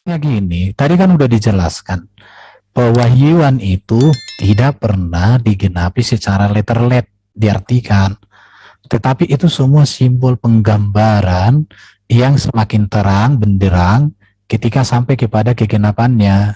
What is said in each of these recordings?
Ya gini, tadi kan udah dijelaskan. Pewahyuan itu tidak pernah digenapi secara letterlet diartikan, tetapi itu semua simbol penggambaran yang semakin terang benderang ketika sampai kepada kegenapannya.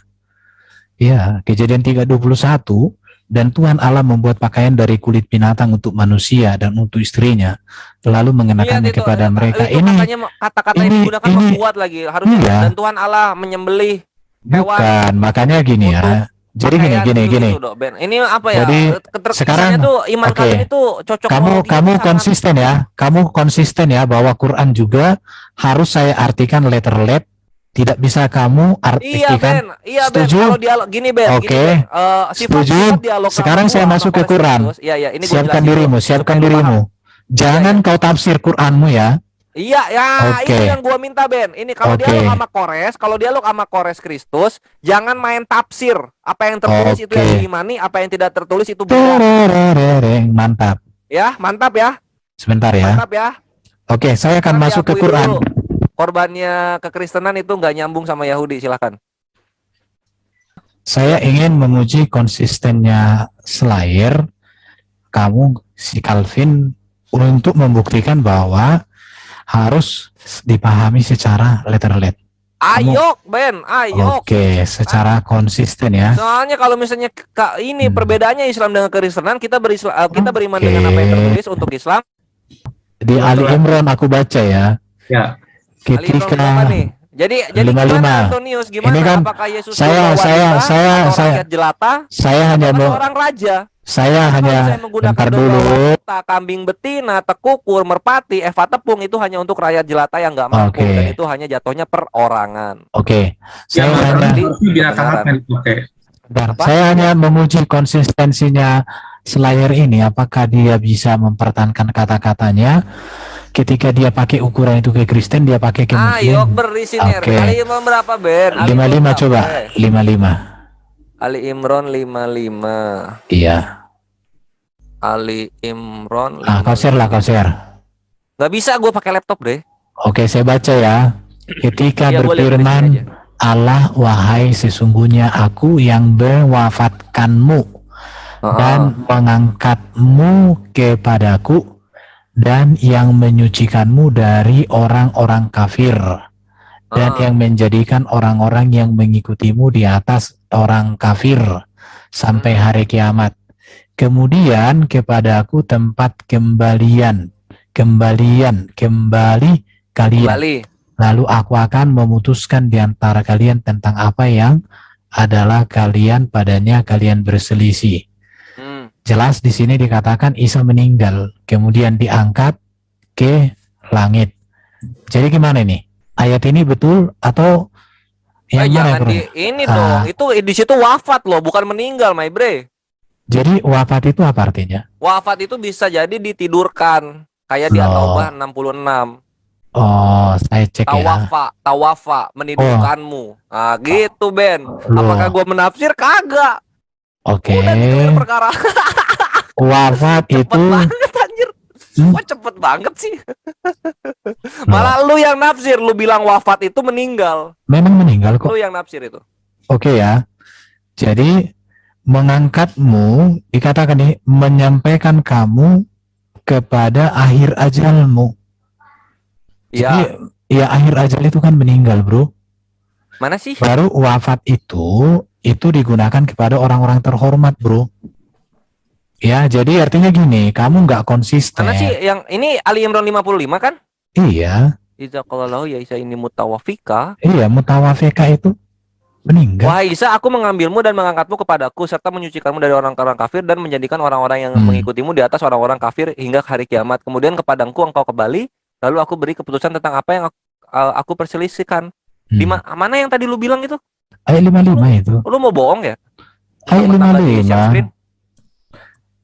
Ya, Kejadian 3:21, dan Tuhan Allah membuat pakaian dari kulit binatang untuk manusia dan untuk istrinya, lalu Iya mengenakannya kepada mereka. itu katanya kata-kata yang digunakan Ini, kuat lagi. Harusnya iya, dan Tuhan Allah menyembelih hewan bukan. Makanya gini untuk ya. Jadi pakaian gini. gitu dok Ben. Ini apa ya? Jadi Kesannya sekarang, tuh iman oke, kalian itu kamu cocokologinya kamu tuh sangat. konsisten ya. Kamu konsisten ya bahwa Quran juga harus saya artikan letterlet. Tidak bisa kamu Iya artikan. Ben, iya Ben. Setuju? Kalau dialog gini Ben, gini Ben. Oke, Sifat-sifat setuju. dialog sama Sekarang saya gua sama masuk ke Koles Quran. Kristus. Iya iya, ini gue Siapkan jelasin dulu dirimu, supaya siapkan lu paham. dirimu. Iya iya. Jangan kau tafsir Quranmu ya. Iya ya, itu yang Oke, gua minta Ben. Ini oke, kalau dialog sama Kores Kristus, jangan main tafsir. Apa yang tertulis itu yang oke. diimani, apa yang tidak tertulis itu beda. Tererereng, mantap. Ya, mantap ya. Sebentar ya. Mantap ya. Oke, saya akan Sekarang masuk ke diakui Quran. dulu. Korbannya kekristenan itu nggak nyambung sama Yahudi, silakan. Saya ingin menguji konsistennya Slayer, kamu si Calvin, untuk membuktikan bahwa harus dipahami secara letterlet. Ayo, Ben, ayo. Oke, secara konsisten ya. Soalnya kalau misalnya ini perbedaannya Islam dengan kekristenan, kita beriman Oke. dengan apa yang tertulis untuk Islam. Di Ali Imran aku baca ya. Ya. Ali Imran berapa Ketika nih? Jadi 55. gimana Antonius? Gimana? Ini kan Apakah Yesus saya seorang wanita atau saya rakyat jelata hanya atau mau seorang raja? saya Kalau hanya saya menggunakan bentar domba dulu. wanita, kambing betina, tekukur, merpati, eva tepung itu hanya untuk rakyat jelata yang nggak mampu Oke. dan itu hanya jatuhnya perorangan. Oke. Yang Saya hanya binatang apa yang dipakai? Saya hanya menguji konsistensinya Slayer ini, apakah dia bisa mempertahankan kata-katanya ketika dia pakai ukuran itu ke Kristen, dia pakai ke Ayo Muslim. berisi nih. Oke. Ali Imran berapa Ben? 55 coba. 55. Ali Imran 55. Iya. Ali Imran 55. Kau share lah, kau share. Nggak bisa gue pakai laptop deh. Oke, saya baca ya. Ketika Iya, boleh, berisik aja. berfirman, Allah, wahai sesungguhnya aku yang mewafatkanmu dan mengangkatmu kepadaku dan yang menyucikanmu dari orang-orang kafir dan yang menjadikan orang-orang yang mengikutimu di atas orang kafir sampai hari kiamat. Kemudian kepadaku tempat kembali kalian. Lalu aku akan memutuskan di antara kalian tentang apa yang adalah kalian padanya kalian berselisih. Jelas di sini dikatakan Isa meninggal, kemudian diangkat ke langit. Jadi gimana nih? Ayat ini betul atau yang jangan dong. Itu di situ wafat loh, bukan meninggal, my bre. Jadi wafat itu apa artinya? Wafat itu bisa jadi ditidurkan, kayak di At-Taubah 66. Oh, saya cek Tawafa, menidurkanmu. Nah, gitu Ben. Apakah gue menafsir? Kagak. Oke. Udah gitu perkara. Wafat cepet itu banget anjir. Wah, cepet banget sih. Malah lu yang nafsir, lu bilang wafat itu meninggal. Memang meninggal kok. Lu yang nafsir itu. Oke ya. Jadi mengangkatmu dikatakan nih, menyampaikan kamu kepada akhir ajalmu. Jadi ya akhir ajal itu kan meninggal, bro. Mana sih? Baru wafat itu digunakan kepada orang-orang terhormat, bro. Ya, jadi artinya gini, kamu nggak konsisten. Mana sih yang ini Ali Imran 55 kan? Iya. Iza qalallahu ya Isa ini mutawafika. Iya, mutawafika itu meninggal. Wahai Isa, aku mengambilmu dan mengangkatmu kepadaku serta menyucikanmu dari orang-orang kafir dan menjadikan orang-orang yang mengikutimu di atas orang-orang kafir hingga hari kiamat. Kemudian kepadaku engkau kembali, lalu aku beri keputusan tentang apa yang aku perselisihkan. Di mana yang tadi lu bilang itu? Ayat 55 itu. Lu mau bohong ya? Ayat 55.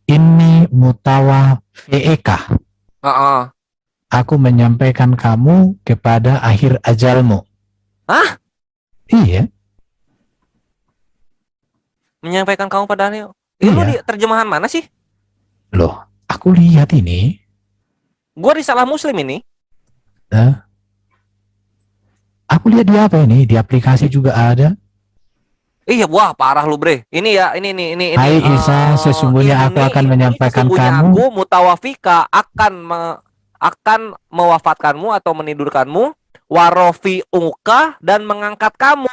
Ini mutawafika. Aku menyampaikan kamu kepada akhir ajalmu. Hah? Iya. Menyampaikan kamu pada akhir. Lu di terjemahan mana sih? Loh, aku lihat ini. Gua risalah Muslim ini. Aku lihat di apa ini? Di aplikasi juga ada. Iya, wah parah lu bre. Ini ya, ini. Hai Isa, sesungguhnya aku akan menyampaikan Sesungguhnya kamu. aku mutawafika akan mewafatkanmu atau menidurkanmu, warofi uka dan mengangkat kamu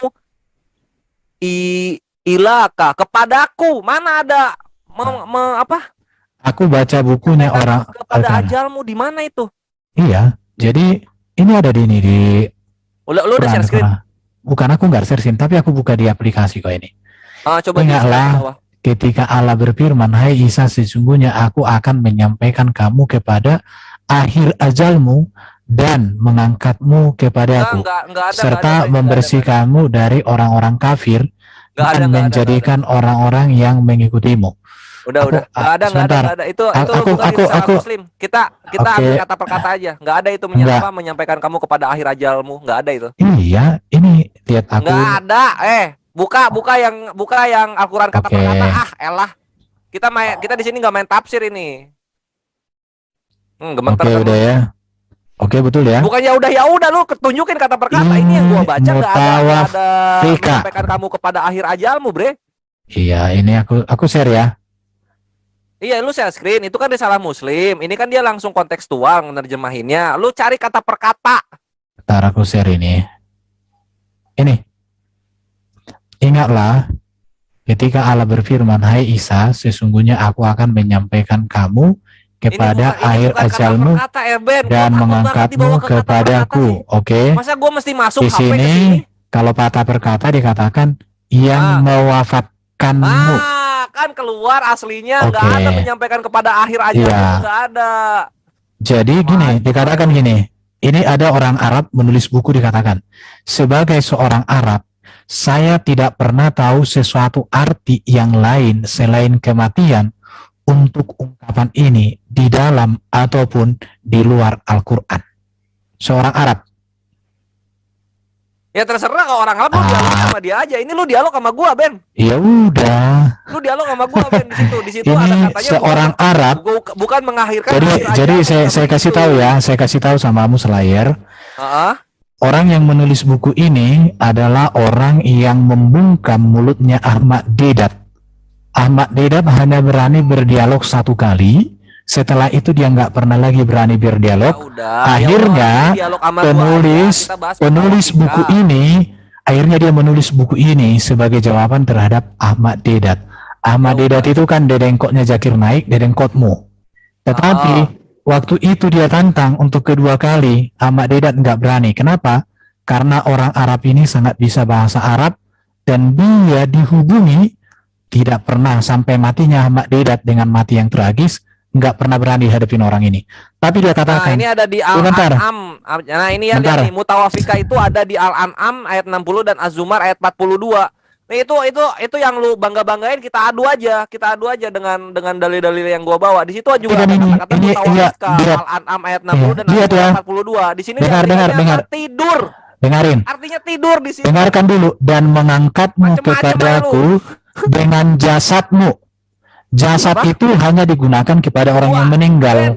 ilaka kepadaku. Mana ada apa? Aku baca bukunya orang Kepada ajalmu di mana itu? Iya, jadi ini ada di ini di Lu udah share screen? Bukan, aku nggak share screen, tapi aku buka di aplikasi kok ini. Coba Ingatlah ketika Allah berfirman, hai Isa, sesungguhnya aku akan menyampaikan kamu kepada akhir ajalmu dan mengangkatmu kepada aku, serta membersihkanmu dari orang-orang kafir dan menjadikan orang-orang yang mengikutimu. Udah. Nggak ada. Itu aku Muslim. Kita ambil kata per kata aja. Nggak ada itu menyampaikan kamu kepada akhir ajalmu. Nggak ada itu. Iya, ini lihat aku. Nggak ada. Buka yang Al-Qur'an kata per kata. Elah. Kita di sini nggak main tafsir ini. Oke, udah ya. Oke, betul ya. Bukannya udah lu tunjukin kata per kata. Ini yang gua baca nggak ada menyampaikan kamu kepada akhir ajalmu, bre. Iya, ini aku share ya. Iya, lu share screen, itu kan risalah Muslim. Ini kan dia langsung kontekstual menerjemahinnya. Lu cari kata per kata. Ntar aku share ini. Ini. Ingatlah, ketika Allah berfirman, hai Isa, sesungguhnya aku akan menyampaikan kamu kepada akhir ajalmu dan mengangkatmu kepadaku. Oke. Masa gue mesti masuk di sini, kalau kata per kata dikatakan yang mewafatkanmu. Kan keluar aslinya nggak ada menyampaikan kepada akhir ajalmu, nggak ada. Jadi gini, dikatakan gini. Ini ada orang Arab menulis buku dikatakan, sebagai seorang Arab, saya tidak pernah tahu sesuatu arti yang lain selain kematian untuk ungkapan ini di dalam ataupun di luar Al-Quran. Seorang Arab. Ya terserah, kalau orang Arab lu dialog sama dia aja. Ini lu dialog sama gua, Ben. Ya udah. Lu dialog sama gua, Ben, di situ ini ada katanya seorang Arab. Bukan mengakhirkan. Jadi saya kasih tahu ya, saya kasih tahu sama kamu selayar. Orang yang menulis buku ini adalah orang yang membungkam mulutnya Ahmad Deedat. Ahmad Deedat hanya berani berdialog satu kali. Setelah itu dia nggak pernah lagi berani berdialog. Akhirnya penulis buku ini, akhirnya dia menulis buku ini sebagai jawaban terhadap Ahmad Deedat. Ahmad Deedat itu kan dedengkotnya Zakir Naik, dedengkotmu. Tetapi waktu itu dia tantang untuk kedua kali, Ahmad Deedat nggak berani. Kenapa? Karena orang Arab ini sangat bisa bahasa Arab dan dia dihubungi tidak pernah sampai matinya Ahmad Deedat dengan mati yang tragis. Nggak pernah berani hadapin orang ini. Tapi dia katakan, ini ada di Al-An'am. Nah, ini ya lihat nih, mutawafika itu ada di Al-An'am ayat 60 dan Az-Zumar ayat 42. Nah, itu yang lu bangga-banggain, kita adu aja dengan dalil-dalil yang gua bawa. Di situ juga ada kata-kata mutawafika, Al-An'am ayat 60 dan Az-Zumar ayat 42. Di sini dengar. Tidur. Dengarin. Artinya tidur di sini. Dengarkan dulu, dan mengangkatmu kepadaku dengan jasadmu. Jasad itu hanya digunakan kepada orang yang meninggal.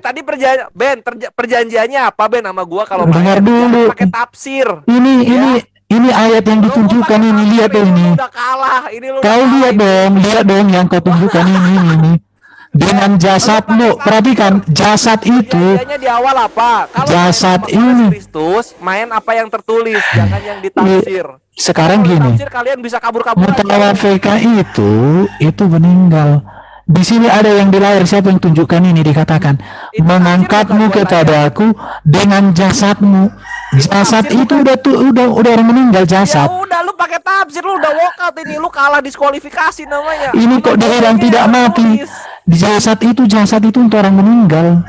Ben, tadi perjanjiannya apa, Ben, sama gua kalau dengar dulu pakai tafsir. Ini ayat yang ditunjukkan ini, lihat dong ini. Udah kalah. Kau lihat dong yang kau tunjukkan ini. Dengan jasadmu, perhatikan jasad itu. Di awal apa? Kalau jasad ini Kristus, main apa yang tertulis, jangan yang ditafsir. Sekarang gini. Kalian bisa kabur-kabur. Mutawafika itu meninggal. Di sini ada yang di layar, siapa yang tunjukkan ini, dikatakan mengangkatmu kepadaku dengan jasadmu. Jasad itu udah orang meninggal jasad. Ya udah, lu pakai tafsir, lu udah walkout ini, lu kalah diskualifikasi namanya. Ini kok dia orang tidak mati. Jasad itu untuk orang meninggal.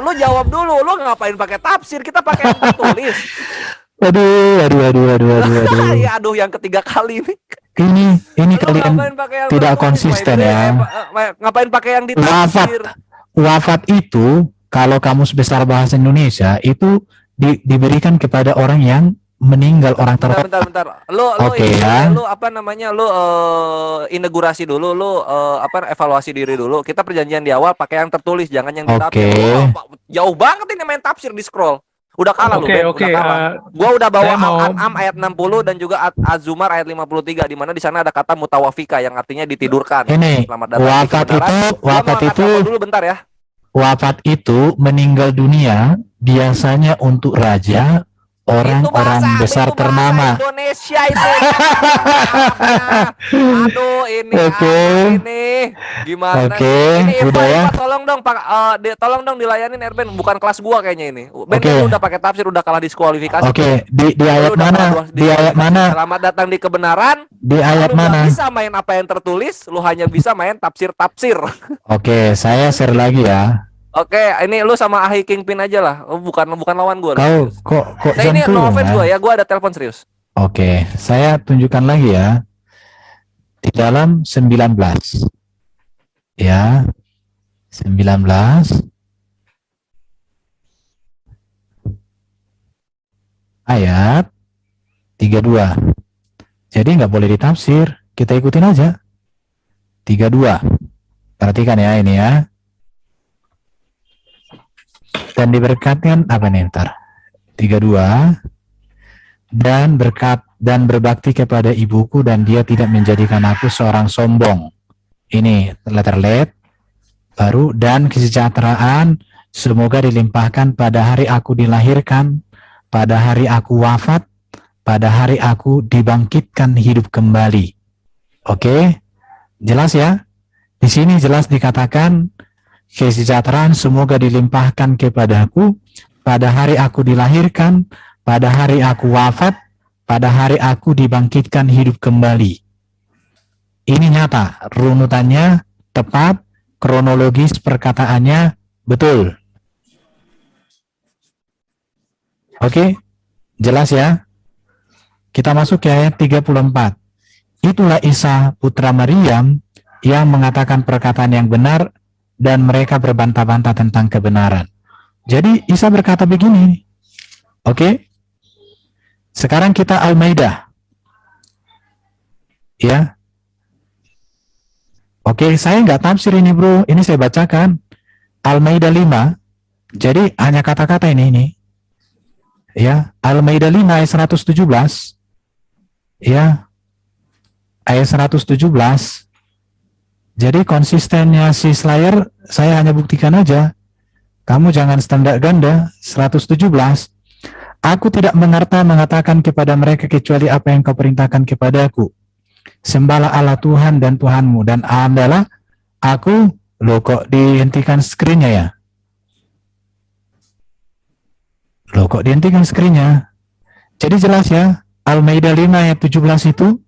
Lu jawab dulu, lu ngapain pakai tafsir? Kita pakai yang tertulis. Aduh. Ya aduh, yang ketiga kali ini. Ini kalian tidak konsisten ya. Ngapain pakai yang ditafsir? Wafat itu kalau kamus besar bahasa Indonesia itu diberikan kepada orang yang meninggal, orang terhormat. Bentar. Lu inaugurasi dulu, evaluasi diri dulu. Kita perjanjian di awal pakai yang tertulis, jangan yang ditafsir. Jauh banget ini main tafsir di scroll. Udah kalah lu, Ben. Oke, Udah kalah. Gua udah bawa saya mau- Al-An'am ayat 60 dan juga Az-Zumar ayat 53 di mana di sana ada kata mutawafika yang artinya ditidurkan. Ini Selamat datang di wafat kebenaran. itu, Gua mau wafat angkat itu, telepon dulu bentar ya. wafat itu meninggal dunia biasanya untuk raja, orang-orang besar itu bahasa ternama. Indonesia itu. Aduh, ini Oke. ini gimana Oke, sih? Ini udah ya. tolong dong Pak, tolong dong dilayanin Erben, bukan kelas gua kayaknya ini. Ben Oke. lu udah pakai tafsir, udah kalah diskualifikasi. Oke, di Lu ayat udah mana? kalah Di ayat mana? Selamat datang di kebenaran. Di ayat Lu nggak mana? bisa main apa yang tertulis, lu hanya bisa main tafsir. Oke, saya share lagi ya. Oke, ini lu sama Ahi Kingpin aja lah. Oh, bukan lawan gua. Kau serius. kok Nah, ini jantung no offense ya? gua ada telepon serius. Oke, saya tunjukkan lagi ya. Di dalam 19. Ya. 19 ayat 32. Jadi nggak boleh ditafsir, kita ikutin aja. 32. Perhatikan ya ini ya. Dan diberkatkan apa nih ntar? 32. Dan berbakti kepada ibuku dan dia tidak menjadikan aku seorang sombong. Ini letter let baru, dan kesejahteraan semoga dilimpahkan pada hari aku dilahirkan, pada hari aku wafat, pada hari aku dibangkitkan hidup kembali. Oke, jelas ya? Di sini jelas dikatakan kesejahteraan semoga dilimpahkan kepadaku pada hari aku dilahirkan, pada hari aku wafat, pada hari aku dibangkitkan hidup kembali. Ini nyata, runutannya tepat, kronologis perkataannya betul. Oke, jelas ya? Kita masuk ke ayat 34. Itulah Isa putra Maryam yang mengatakan perkataan yang benar dan mereka berbantah-bantah tentang kebenaran. Jadi Isa berkata begini. Oke? Sekarang kita Al-Maidah. Ya. Oke, saya nggak tafsir ini bro. Ini saya bacakan. Al-Maidah 5. Jadi hanya kata-kata ini. Ya, Al-Maidah 5 ayat 117. Ya. Ayat 117. Jadi konsistennya si Slayer saya hanya buktikan aja. Kamu jangan standar ganda. 117. Aku tidak mengatakan kepada mereka kecuali apa yang kau perintahkan kepadaku. Sembahlah Allah Tuhan dan Tuhanmu, dan adalah aku. Loh, kok dihentikan screen-nya ya? Loh, kok dihentikan screen-nya? Jadi jelas ya, Al-Maidah 5 ayat 17 itu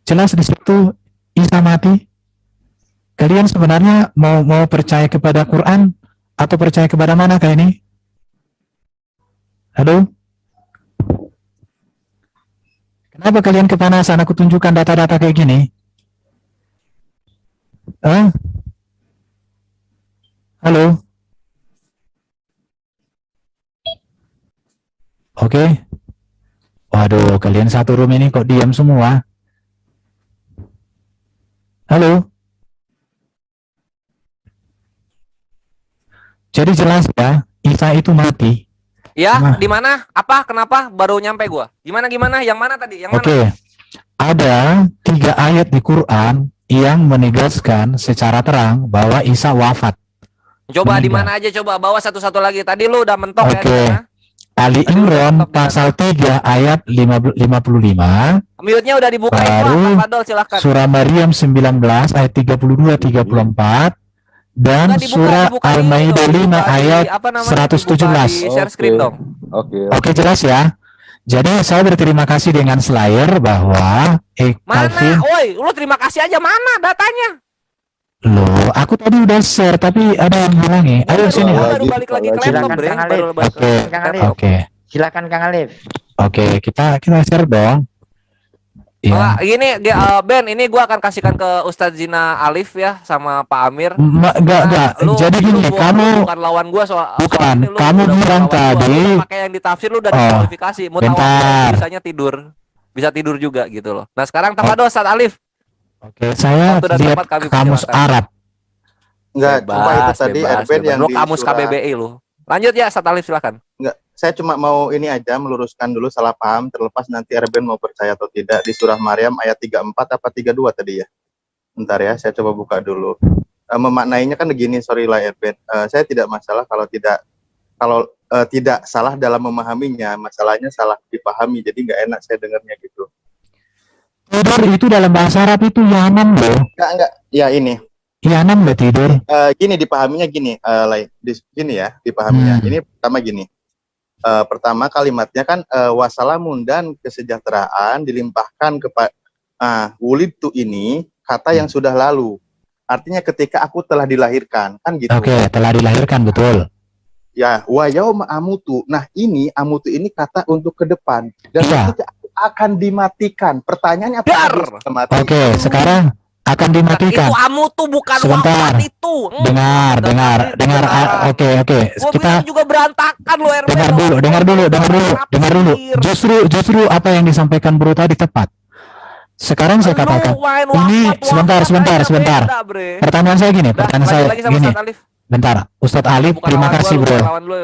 jelas di situ Isa mati. Kalian sebenarnya mau percaya kepada Quran atau percaya kepada mana kayak ini? Halo? Kenapa kalian kepanasan? Aku tunjukkan data-data kayak gini. Halo? Oke. Waduh, kalian satu room ini kok diam semua? Halo? Jadi jelas ya, Isa itu mati. Ya, Nah. di mana? Apa? Kenapa? Baru nyampe gua. Gimana? Yang mana tadi? Yang mana? Oke, ada 3 ayat di Quran yang menegaskan secara terang bahwa Isa wafat. Coba di Meninggal. mana aja, coba bawa satu-satu lagi. Tadi lu udah mentok ya di Oke. sana. Ali Tadi udah Imran mentok di pasal 3 ayat 55, Mute-nya udah dibuka Baru itu, Pak Fadol silahkan. surah Maryam 19 ayat 32-34, dan Udah dibuka, surah dibuka di Al-Maidah ini dong, 5 dibuka di, ayat apa namanya, 117. dibuka di share screen dong. Oke. Oke, jelas ya. Jadi saya berterima kasih dengan Slayer bahwa Mana? Calvin, Woi, lu terima kasih aja, mana datanya? loh, aku tadi udah share tapi ada yang halangi. Ayo sini. Gua baru balik lagi ke laptop, Silakan, Bre. Kang Baru Alif. balik Oke, lagi ke Kang Alif. laptop. oke, Silakan Kang Alif. oke. Kita share dong. Malah Ya. gini, Ben, ini gua akan kasihkan ke Ustadz Zina Alif ya sama Pak Amir. Enggak. Lu- Jadi gini, lu kamu bukan lawan gua soal Bukan, ini, lu kamu udah bilang lawan gua. tadi. Lu pakai yang ditafsir lu udah Oh, diskualifikasi. Mau bentar. bisanya tidur. Bisa tidur juga gitu loh. Nah, sekarang Tafadol Ustadz Alif. Oke, saya Waktu dan lihat tempat kami kamus persilakan. Arab. Enggak, cuma itu tadi Erben yang Lu di kamus surah, KBBI lu. Lanjut ya, Ustadz Alif silakan. enggak, saya cuma mau ini aja meluruskan dulu salah paham, terlepas nanti Erben mau percaya atau tidak di surah Maryam ayat 34 apa 32 tadi ya. Bentar ya, saya coba buka dulu. Memaknainya kan begini, sorry lah Erben. Saya tidak masalah kalau tidak salah dalam memahaminya, masalahnya salah dipahami, jadi nggak enak saya dengarnya gitu. Tidur itu dalam bahasa Arab itu yanam loh. Enggak. Ya ini. Yanam loh tidur. Gini dipahaminya gini, gini ya dipahaminya. Ini pertama gini. Pertama kalimatnya kan wasalamun dan kesejahteraan dilimpahkan kepada wulidtu ini kata yang sudah lalu. Artinya ketika aku telah dilahirkan, kan gitu. Oke, telah dilahirkan, betul. Ya, wa yauma amutu. Nah, ini amutu ini kata untuk ke depan dan ketika akan dimatikan. Pertanyaannya apa? Oke, sekarang akan dimatikan. Itu amu tuh bukan sebentar. Wafat itu. Dengar. Oke. Kita juga berantakan loh, RB. Dengar dulu. Justru apa yang disampaikan Bro tadi tepat. Sekarang saya katakan ini sebentar. Pertanyaan saya gini, Bentar, Ustadz Alif, terima kasih Bro.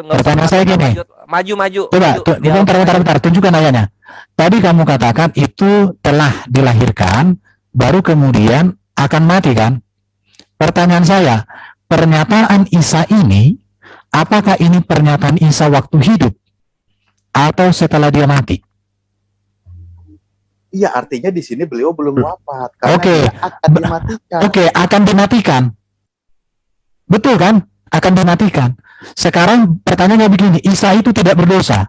Pertanyaan saya gini. Maju. Coba, bentar, tunjukkan ayatnya. Tadi kamu katakan itu telah dilahirkan, baru kemudian akan mati kan? Pertanyaan saya, pernyataan Isa ini, apakah ini pernyataan Isa waktu hidup? Atau setelah dia mati? Iya, artinya di sini beliau belum wafat. Oke, akan dimatikan. Betul kan? Akan dimatikan. Sekarang pertanyaannya begini, Isa itu tidak berdosa.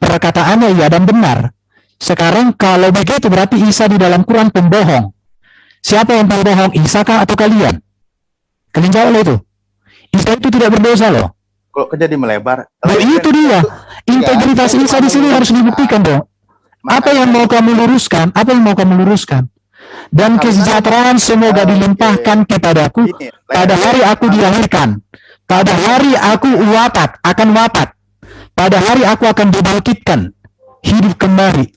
Perkataannya iya dan benar. Sekarang kalau begitu berarti Isa di dalam Quran pembohong. Siapa yang pembohong, Isa kah atau kalian? Kalian jawab itu. Isa itu tidak berdosa loh. Kok jadi melebar? Itu dia. Integritas Isa di sini harus dibuktikan dong. Apa yang mau kamu luruskan? Dan kesejahteraan semoga dilimpahkan kepadaku pada hari aku dilahirkan, pada hari aku akan wafat, pada hari aku akan dibangkitkan, hidup kembali.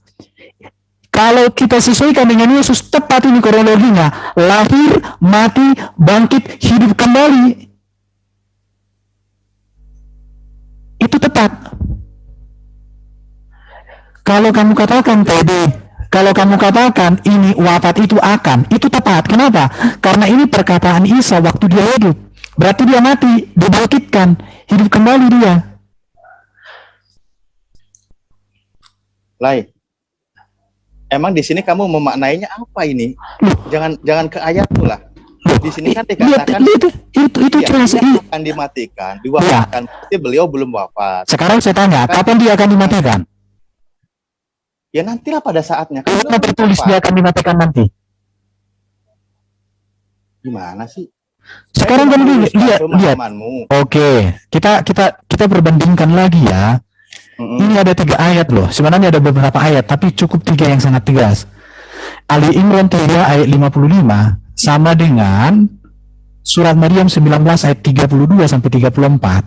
Kalau kita sesuaikan dengan Yesus, tepat ini kronologinya, lahir, mati, bangkit, hidup kembali. Itu tepat. Kalau kamu katakan ini wafat itu akan, itu tepat. Kenapa? Karena ini perkataan Isa waktu dia hidup. Berarti dia mati, dibangkitkan, hidup kembali dia. Lai, emang di sini kamu memaknainya apa ini? Jangan ke ayat tuh lah. Di sini kan dikatakan itu jelas akan dimatikan, diwafatkan. Berarti beliau belum wafat. Sekarang saya tanya, kapan dia akan dimatikan? Ya nantilah pada saatnya. Karena tertulis dia akan dimatikan nanti. Gimana sih? Sekarang kan lihat. Oke, kita perbandingkan lagi ya. Ini ada 3 ayat loh. Sebenarnya ada beberapa ayat, tapi cukup 3 yang sangat tegas. Ali Imran 3 ayat 55 sama dengan surat Maryam 19 ayat 32 sampai 34.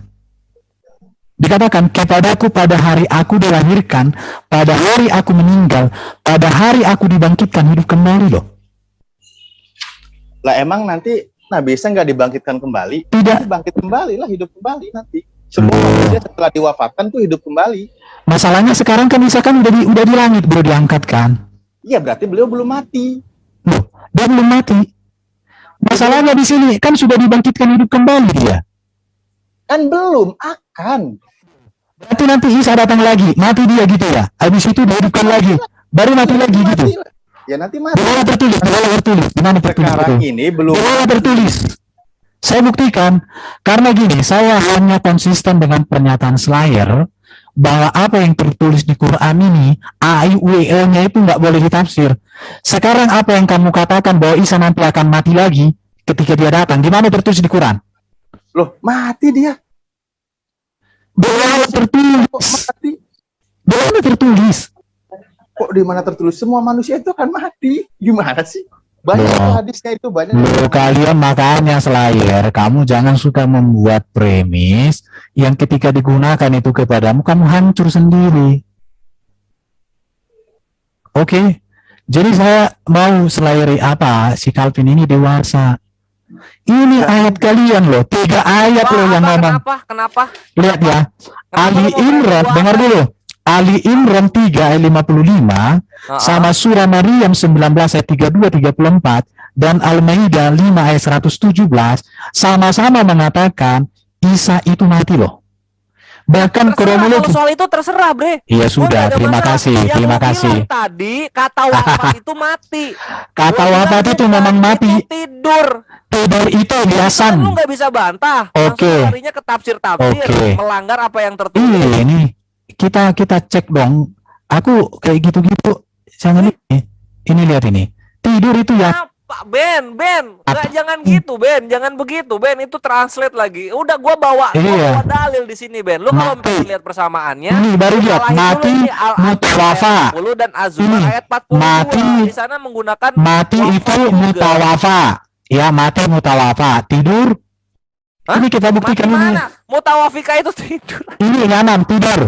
Dikatakan kepadaku pada hari aku dilahirkan, pada hari aku meninggal, pada hari aku dibangkitkan, hidup kembali loh. Lah emang nanti Nabi Isa nggak dibangkitkan kembali? Tidak. Bangkit kembali lah, hidup kembali nanti. Semua manusia setelah diwafatkan tuh hidup kembali. Masalahnya sekarang kan Isa kan udah di langit, bro, diangkat kan? Iya, berarti beliau belum mati. Loh, dia belum mati. Masalahnya di sini kan sudah dibangkitkan hidup kembali dia. Kan belum, akan. Berarti nanti Isa datang lagi, mati dia gitu ya. Habis itu dihidupkan lagi, baru mati lagi gitu. Ya nanti mati. Dimana tertulis? Dimana tertulis? Sekarang ini belum. Dimana tertulis? Saya buktikan. Karena gini, saya hanya konsisten dengan pernyataan Slayer bahwa apa yang tertulis di Quran ini, A, I, U, E, nya itu nggak boleh ditafsir. Sekarang apa yang kamu katakan bahwa Isa nanti akan mati lagi ketika dia datang, di mana tertulis di Quran? Loh, mati dia. Dimana tertulis? Dimana tertulis? Kok di mana tertulis? Semua manusia itu akan mati. Gimana sih? Banyak hadisnya itu, banyak. Kalian makanya Slayer, kamu jangan suka membuat premis yang ketika digunakan itu kepadamu, kamu hancur sendiri. Oke? Jadi saya mau Slayer si Calvin ini dewasa. Ini ayat kalian loh, 3 ayat loh yang ngomong. Kenapa? Lihat ya, Kenapa Ali lu mau Imran, gua dengar apa? dulu. Ali Imran 3 ayat 55 sama surah Maryam 19 ayat 32 34 dan Al-Maidah 5 ayat 117 sama-sama mengatakan Isa itu mati loh. Bahkan kronologi. Kalau soal itu terserah, Bre. Iya sudah, terima kasih, Yang terima lu kasih. bilang tadi kata wafat itu mati. Kata Gua wafat bilang itu bukan, memang mati. Itu tidur. Tidur itu Kan biasan. lu nggak bisa bantah. Oke. Langsung larinya ke tafsir-tafsir, Oke. melanggar apa yang tertulis. Ini kita cek dong. Aku kayak gitu-gitu. Jangan ini. Ini lihat ini. Tidur itu ya. Apa, Ben? Nggak, jangan gitu, Ben. Jangan begitu, Ben. Itu translate lagi. Udah gua bawa dalil di sini, Ben. Lu kalau Mati. pengen lihat persamaannya, Ini baru lihat. salahin dulu Mati ini mutawafa. ayat 40 dan Az-Zumar Ini, ayat 42. mati. Di sana menggunakan Mati wafat itu juga. mutawafa. Ya, mati mutawafa. Tidur. Hah? Ini kita buktikan Mati ini. mana? Mutawafika itu tidur. Ini nganan tidur.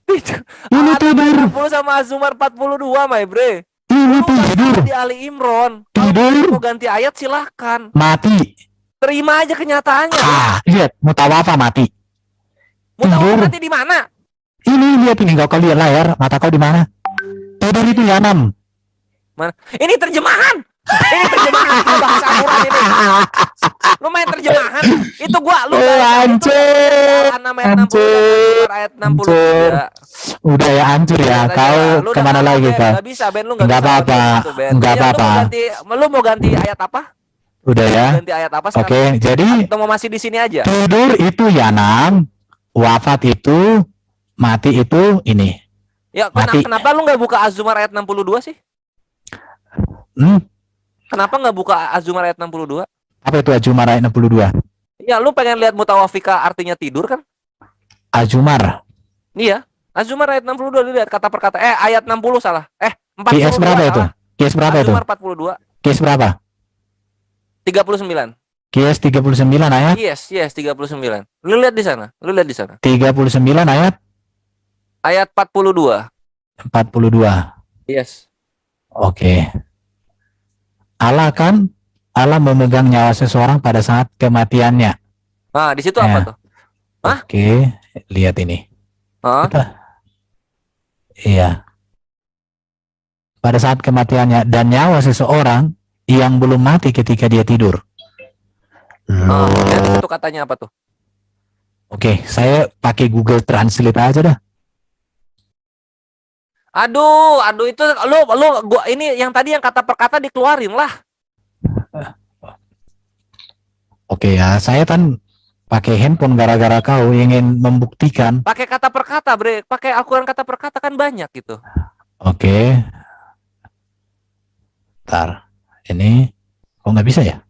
Tidur. Ini tidur. 40 sama Az-Zumar 42, my bre. Ini Lu kan tidur. di Ali Imran. Tidur. Kalau mau ganti ayat silahkan. Mati. Terima aja kenyataannya. Lihat, mutawafa mati. Mutawaffa tidur. mati di mana? Ini lihat ini kau lihat layar, mata kau di mana? Tidur itu nganan. Mana? Ini terjemahan. Ini terjemahan bahasa Quran ini. Lu main terjemahan. Itu gua lu Hancur. ayat 63. Udah ya hancur ya. Kau kemana lagi kau? Enggak bisa, Ben, lu enggak Nggak bisa. apa-apa. Ben. Nggak Ya, apa-apa. Lu mau ganti ayat apa? Udah ya. Ganti ayat apa sekarang? Oke, jadi Atau mau masih di sini aja? tidur itu yanam, wafat itu, mati itu ini. Ya, Mati. kenapa lu nggak buka Az-Zumar ayat 62 sih? Kenapa nggak buka Az-Zumar ayat 62? Apa itu Azumar ayat 62? Ya, lu pengen lihat mutawafika artinya tidur kan? Azumar. Iya. Az-Zumar ayat 62 dilihat kata per kata. Ayat 60 salah. 42 QS berapa itu? salah. QS berapa itu? Az-Zumar 42. QS berapa? 39. QS 39 ayat? Yes, 39. Lu lihat di sana. 39 ayat? Ayat 42. 42. Yes. Oke. Allah memegang nyawa seseorang pada saat kematiannya. Nah, di situ apa tuh? Hah? Oke, lihat ini. Hah? Iya. Pada saat kematiannya dan nyawa seseorang yang belum mati ketika dia tidur. Itu katanya apa tuh? Oke, saya pakai Google Translate aja dah. Aduh, itu gua ini yang tadi yang kata per kata dikeluarin lah. Oke ya, saya kan pakai handphone gara-gara kau ingin membuktikan. Pakai kata per kata, Bre. Pakai Al-Qur'an kata per kata kan banyak gitu. Oke. Ntar, ini kok nggak bisa ya?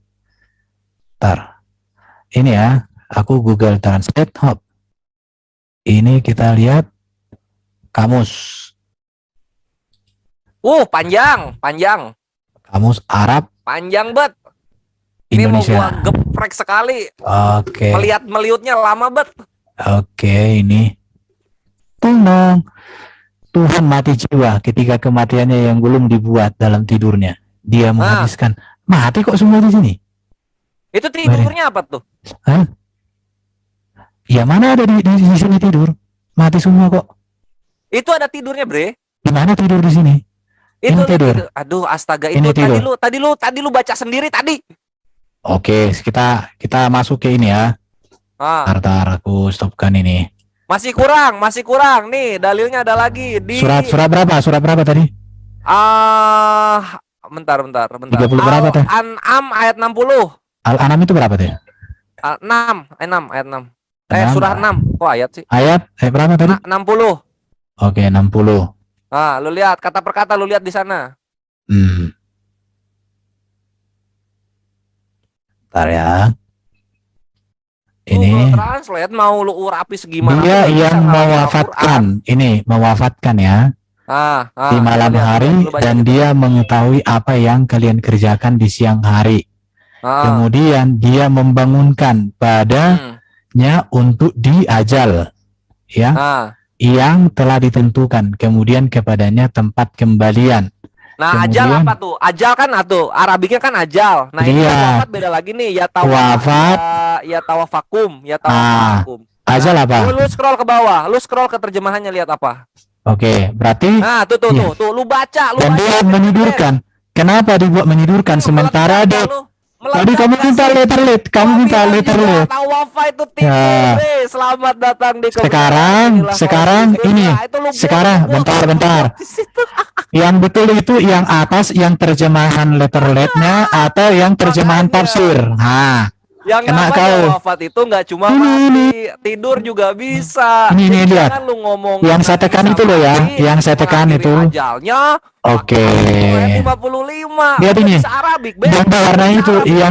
Ntar, ini ya, aku Google Translate Hub. Ini kita lihat kamus. Panjang. Kamus Arab Panjang bet. Ini Indonesia. mau gua geprek sekali. Oke. Meliutnya lama bet. Oke, ini. Tolong. Tuhan mati jiwa ketika kematiannya yang belum dibuat dalam tidurnya. Dia menghabiskan. Mati kok semua di sini? Itu tidurnya apa tuh? Hah? Ya mana ada di sini tidur? Mati semua kok. Itu ada tidurnya, Bre. Di mana tidur di sini? Itu ini tidur. Aduh, astaga, Ini itu tidur. tadi lu baca sendiri tadi. Oke, kita masuk ke ini ya. Ntar aku stopkan ini. Masih kurang. Nih, dalilnya ada lagi di Surat berapa tadi? Bentar. 30 berapa tuh? Al-An'am ayat 60. Al-An'am itu berapa tuh? 6 ayat 6. 6. Surah 6. Kok ayat sih? Ayat berapa tadi? 60. Oke, 60. Lu lihat kata per kata, lu lihat di sana. Ntar ya. Google Ini Translate mau lu urapi segimana? dia yang mewafatkan ya di malam hari dan dia mengetahui apa yang kalian kerjakan di siang hari. Kemudian dia membangunkan padanya untuk di ajal ya yang telah ditentukan. Kemudian kepadanya tempat kembalian Nah, ajal Kemudian- apa tuh? Ajal kan Arabiknya kan ajal. Nah, ini Iya. wafat beda lagi nih. Ya Wafat. ya tawafakum, ya tawafakum. Ajal apa? Lu scroll ke bawah, lu scroll ke terjemahannya lihat apa? Oke, berarti Nah, tuh Iya. lu baca, dan dia menyidurkan. Kenapa dibuat menyidurkan sementara Melekat, dia lu. tadi Melekat kamu gak minta sih? letterlet, kamu Gua minta bilang letterlet. juga, Tawafa itu tidur, Ya. deh. Selamat datang di kebenaran. Sekarang Inilah sekarang kondisi. ini, Nah, itu lu buat, sekarang lu buat, bentar. lu buat di situ. Yang betul itu yang atas, yang terjemahan letterletnya atau yang terjemahan Makanya. tafsir. Nah, Yang Kena namanya kau. wafat itu nggak cuma Ini, mati, tidur juga bisa. Ini, Jadi lihat. jangan lu ngomong Yang saya tekan itu loh ya, yang saya tekan mengakhiri itu. ajalnya. Oke. Ayat 55. Lihat Udah ini. bisa Arabik, Ben. Yang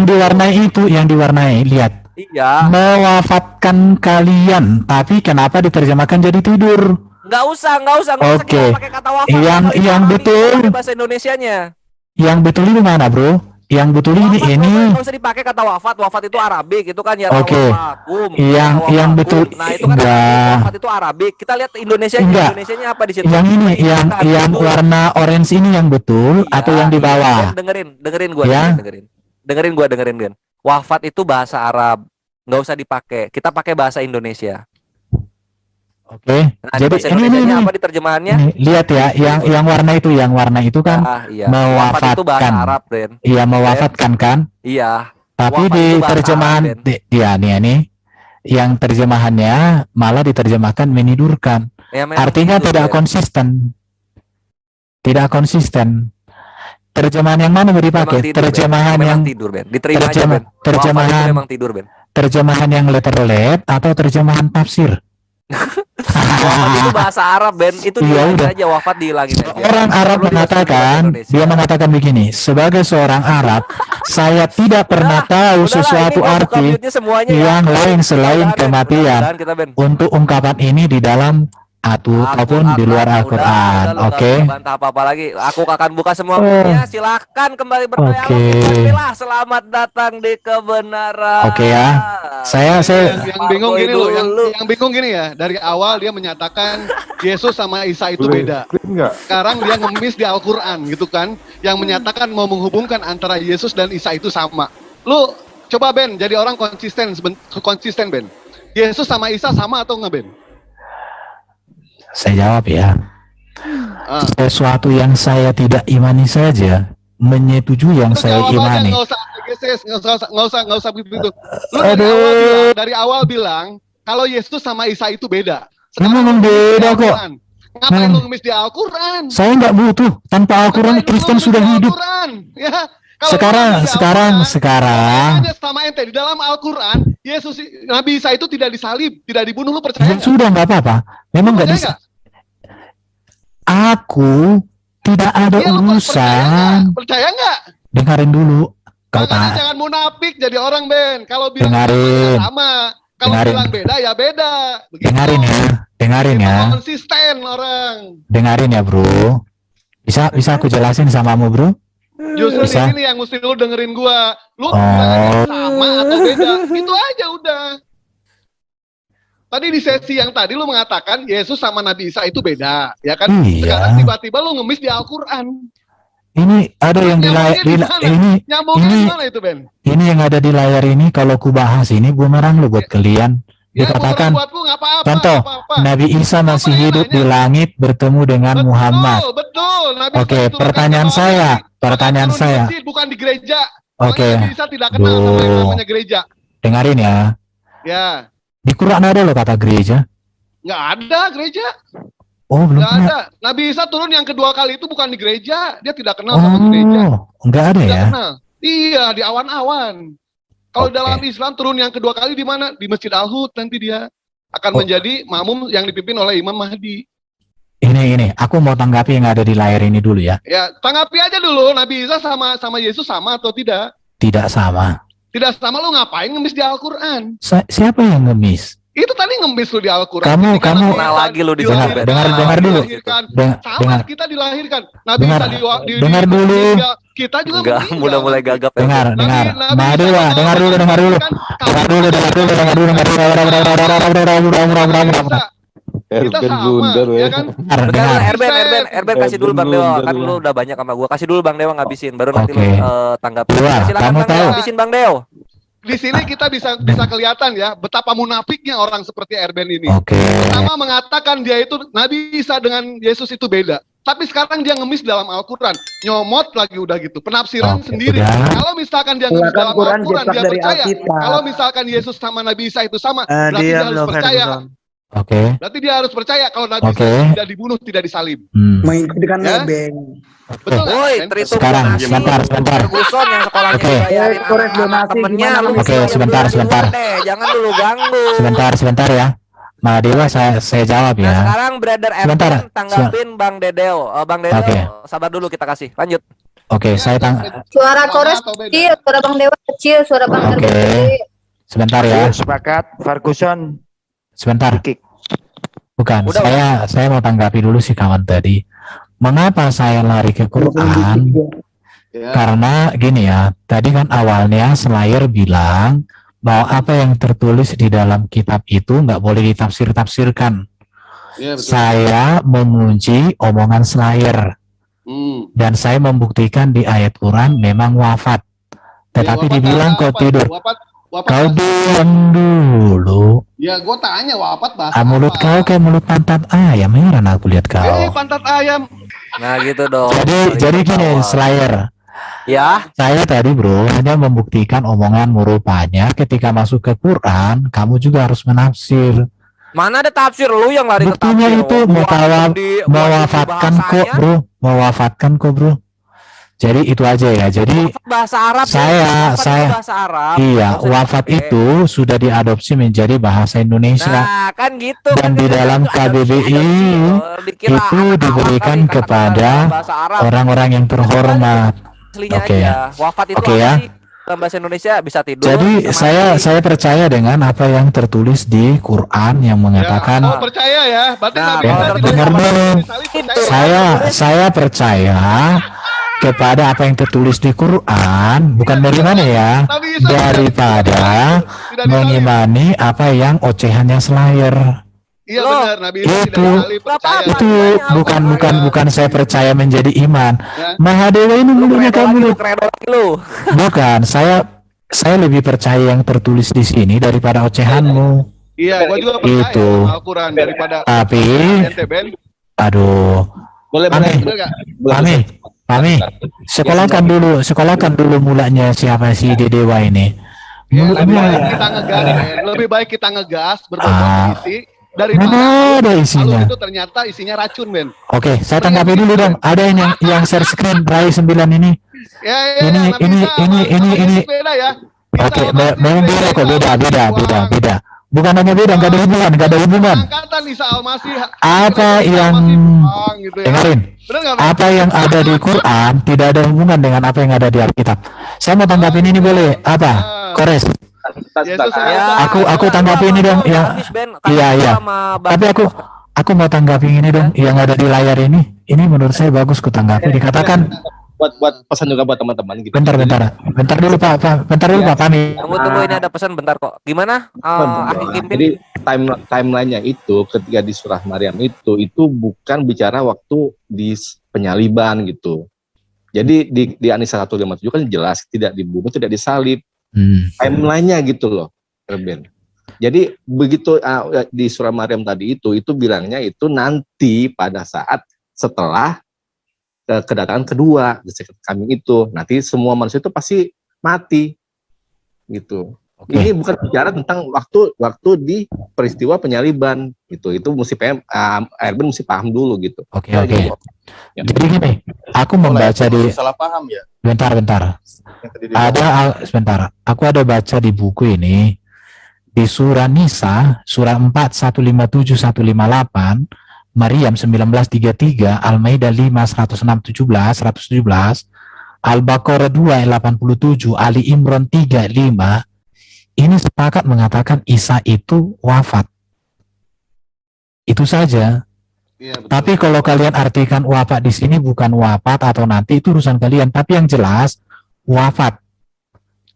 diwarnai itu, yang diwarnai, lihat. Iya. Mewafatkan kalian, tapi kenapa diterjemahkan jadi tidur? Nggak usah Oke. kita pakai kata wafat. Yang- pakai yang Arabik, betul. pakai bahasa Indonesianya. Yang betul itu mana, bro? Yang betul ini Wafat, ini nggak usah dipakai kata wafat. Wafat itu Arabik, itu kan ya Oke. tawafakum, Yang betul Nah, itu kan enggak. Arabik, wafat itu Arabik. Kita lihat Indonesianya. Enggak. Indonesianya apa di situ? yang ini, yang Itu. warna orange ini yang betul Iya, atau yang di iya. bawah? Ben, dengerin gua, Ya. dengerin Ben. Wafat itu bahasa Arab, nggak usah dipakai. Kita pakai bahasa Indonesia. Oke. Nah, di Jadi bahasa ini Indonesianya apa di terjemahannya? ini, lihat ya, yang warna itu kan Ah, iya. Wafat itu bahasa mewafatkan. Arab, Ben. Iya, mewafatkan kan? Iya. Tapi Wafat di itu bahasa terjemahan Arab, Ben. nih, yang terjemahannya malah diterjemahkan menidurkan. Ya, memang Artinya tidur, tidak Ben. konsisten. Tidak konsisten. Terjemahan yang mana mau Memang dipakai? tidur, Ben. Terjemahan Memang yang tidur, Ben. Diterima aja, terjemah- Ben. Wafat itu terjemahan- memang tidur, Ben. terjemahan yang letterlet atau terjemahan tafsir? Wafat itu bahasa Arab, Ben. Itu Iya, dihilangin udah. aja, wafat dihilangin aja. Orang Arab Perlu dimasukin ke bahasa mengatakan, Indonesia. dia mengatakan begini, sebagai seorang Arab, saya tidak pernah tahu Udahlah, sesuatu ini gua buka arti mute-nya semuanya ya. yang lain selain Mudah-mudahan, Ben. kematian Mudah-mudahan kita, Ben. untuk ungkapan ini di dalam ataupun di luar Al-Quran. Udah, lu Oke. nggak usah bantah apa-apa lagi. Aku akan buka semua Oh. bukunya. Silakan kembali berdialog. Oke. Bismillah. Selamat datang di kebenaran. Oke ya. Saya Yang bingung gini loh, dulu. yang bingung gini ya. Dari awal dia menyatakan Yesus sama Isa itu beda. Sekarang dia ngemis di Al-Quran gitu kan, yang menyatakan mau menghubungkan antara Yesus dan Isa itu sama. Lu coba Ben, jadi orang konsisten Ben. Yesus sama Isa sama atau enggak Ben? saya jawab ya. Ah. Sesuatu yang saya tidak imani saja menyetujui yang Lu saya jawab aja, imani. nggak usah begitu. Lu Aduh. dari awal bilang kalau Yesus sama Isa itu beda. Memang lu ngemis di beda kok. Al-Quran. Ngapain Memang. lu ngemis di Al-Quran? Saya nggak butuh. Tanpa Al-Quran Ngapain lu Kristen ngemis sudah di hidup. Al-Quran? Ya. Kalau Sekarang, lu ngemis di sekarang, Al-Quran, sekarang. makanya sama ente di dalam Al-Quran, Yesus Nabi Isa itu tidak disalib, tidak dibunuh, lu percaya Ya nggak? sudah nggak apa-apa. Memang nggak Percaya bisa. Aku tidak ada Iya, lu urusan. percaya nggak? Dengarin dulu. Kau Makanya tak. jangan munafik jadi orang Ben. Kalau bilang Dengarin. sama, kalau Dengarin. bilang beda ya beda. Begitu. Dengarin ya. Dengarin Kita ya. konsisten orang. Dengarin ya bro. Bisa aku jelasin samamu bro? Justru Bisa. di sini yang mesti lu dengerin gua. Lu Oh. bilangnya sama atau beda. Itu aja udah. Tadi di sesi yang tadi lu mengatakan Yesus sama Nabi Isa itu beda, ya kan? Iya. Sekarang tiba-tiba lu ngemis di Al-Quran. Ini ada yang di layar. Nyambungnya Ini- gimana itu Ben? Ini yang ada di layar ini kalau ku bahas ini bumerang lo buat kalian. Ya Dikatakan buat lu nggak apa-apa. contoh, nggak apa-apa. Nabi Isa masih Apa yang hidup nanya? di langit bertemu dengan Muhammad. Betul. Nabi Oke, Isa diturunkan pertanyaan ke bawah saya, bumi. pertanyaan Bahkan turun di saya. masjid, bukan di gereja. Oke, Soalnya Nabi Isa tidak kenal sama yang Duh. namanya gereja. dengarin ya. Ya, Di Quran ada loh kata gereja. nggak ada gereja. Oh, belum Nggak pernah. ada. Nabi Isa turun yang kedua kali itu bukan di gereja. Dia tidak kenal sama gereja. Oh, enggak ada Tidak ya. kenal. Iya, di awan-awan. Kalau Oke. dalam Islam turun yang kedua kali di mana? Di Masjid Al-Hud nanti dia akan Oh. menjadi makmum yang dipimpin oleh Imam Mahdi. Ini, aku mau tanggapi yang ada di layar ini dulu ya. Ya, tanggapi aja dulu Nabi Isa sama Yesus sama atau tidak? Tidak sama. Tidak sama, lu ngapain ngemis di Al-Quran? Siapa yang ngemis? Itu tadi ngemis lu di Al-Quran. Kamu- Ketika kamu- Nabi Nah, Isa lagi lu di Dengar- sana, dengar- Ben. dengar dulu. dilahirkan. Sama, Dengar, kita dilahirkan. Nabi Dengar. Isa Dengar dulu. meninggal. Kita juga Enggak, meninggal. udah mulai gagap ya. dengar, Nabi- dengar. Nabi Madewa, Isa dengar dulu, dengar dulu. kan, Dengar dulu, dengar dulu, dengar dulu, dengar dulu. kita sama, ya kan? Bentar, Erben kasih dulu Bang Dewa, kan lu udah banyak sama gua. Kasih dulu Bang Dewa ngabisin, baru nanti lu tanggapi. Silakan Bang Dewa, ngabisin Bang Dewa. Di sini kita bisa kelihatan ya betapa munafiknya orang seperti Erben ini. Pertama mengatakan dia itu Nabi Isa dengan Yesus itu beda. Tapi sekarang dia ngemis dalam Al-Quran. Nyomot lagi udah gitu. Penafsiran sendiri. Kalau misalkan dia ngemis dalam Al-Quran, dia percaya. Kalau misalkan Yesus sama Nabi Isa itu sama, berarti dia harus percaya. Berarti dia harus percaya kalau Nabi Isa tidak dibunuh, tidak disalib. Mengikuti nebeng. Betul. Sekarang, sebentar. Ferguson yang sekolahnya dibayarin anak temennya. Sebentar. Jangan dulu ganggu. Sebentar ya. Dewa saya jawab ya. Nah, sekarang Brother Erben tanggapin Bang Dedeo. Bang Dedeo, sabar dulu kita kasih. Lanjut. Saya Suara Kores kecil, suara Bang Dewa kecil, suara Bang Erben kecil. Sebentar ya. Sepakat, Ferguson. Sebentar. Bukan, saya mau tanggapi dulu si kawan tadi. Mengapa saya lari ke Quran? Karena gini ya, tadi kan awalnya Slayer bilang bahwa apa yang tertulis di dalam kitab itu nggak boleh ditafsir-tafsirkan. Saya memuji omongan Slayer. Dan saya membuktikan di ayat Quran memang wafat. Tetapi dibilang kok tidur. Kau diam dulu. Ya, gue tanya wafat bahasa mulut kau kayak mulut pantat ayam. Heran aku lihat kau. Pantat ayam. Nah gitu dong. Jadi gini, Slayer. Ya. Saya tadi bro hanya membuktikan omonganmu, rupanya ketika masuk ke Quran, kamu juga harus menafsir. Mana ada tafsir, lu yang lari ke tafsir. Buktinya itu mewafatkan kok bro. Jadi itu aja ya. Jadi bahasa Arab bahasa Arab. Iya, wafat itu sudah diadopsi menjadi bahasa Indonesia. Nah, kan gitu. Dan di dalam KBBI itu diberikan kepada orang-orang yang terhormat. Ya. Wafat itu ya. Dalam bahasa Indonesia bisa tidur. Jadi saya percaya dengan apa yang tertulis di Quran yang mengatakan. Percaya ya. Dengar dulu. Saya percaya kepada apa yang tertulis di Quran, bukan dari mana ya, daripada mengimani apa yang ocehannya Slayer. Iya benar, Nabi itu bukan saya percaya menjadi iman. Mahadewa ini mulutnya kayak mulut. Bukan, saya lebih percaya yang tertulis di sini daripada ocehanmu. Iya, gua juga percaya Al-Quran daripada. Tapi, aduh, Mami, sekolahkan dulu mulanya siapa si Dedewa ini. Lebih baik kita ngegas berbobot isi daripada ada isinya. Itu ternyata isinya racun, Ben. Oke, saya tanggapi dulu dong. Ada yang share screen Rai 9 ini. Ini. Beda ya. Oke, memang beda kok, beda. Bukan hanya beda, nggak ada hubungan. Apa yang dengerin? Apa yang ada di Quran tidak ada hubungan dengan apa yang ada di Alkitab. Saya mau tanggapin ini boleh? Apa? Kores. Aku tanggapi ini dong. Iya. Tapi aku mau tanggapi ini dong. Yang ada di layar ini. Ini menurut saya bagus ku tanggapi. Dikatakan. Buat pesan juga buat teman-teman gitu. Bentar dulu Pak Pami. Tunggu ini ada pesan bentar kok. Gimana? Jadi timelinenya itu ketika di surah Maryam itu bukan bicara waktu di penyaliban gitu. Jadi di An-Nisa 157 kan jelas tidak dibunuh, tidak disalib. Timelinenya gitu loh, Erben. Jadi begitu di surah Maryam tadi itu bilangnya itu nanti pada saat setelah kedatangan kedua, the second coming itu nanti semua manusia itu pasti mati gitu. Ini bukan bicara tentang waktu di peristiwa penyaliban gitu. Itu mesti Erben mesti paham dulu gitu. Oke. Jadi gini, aku membaca di salah paham ya. Bentar. Sebentar. Aku ada baca di buku ini di surah Nisa, surah 4 157 158. Maryam 1933, Al-Maidah 5 106 117, Al-Baqarah 2 87, Ali Imran 3 5. Ini sepakat mengatakan Isa itu wafat. Itu saja. Iya, tapi kalau kalian artikan wafat di sini bukan wafat atau nanti itu urusan kalian, tapi yang jelas wafat.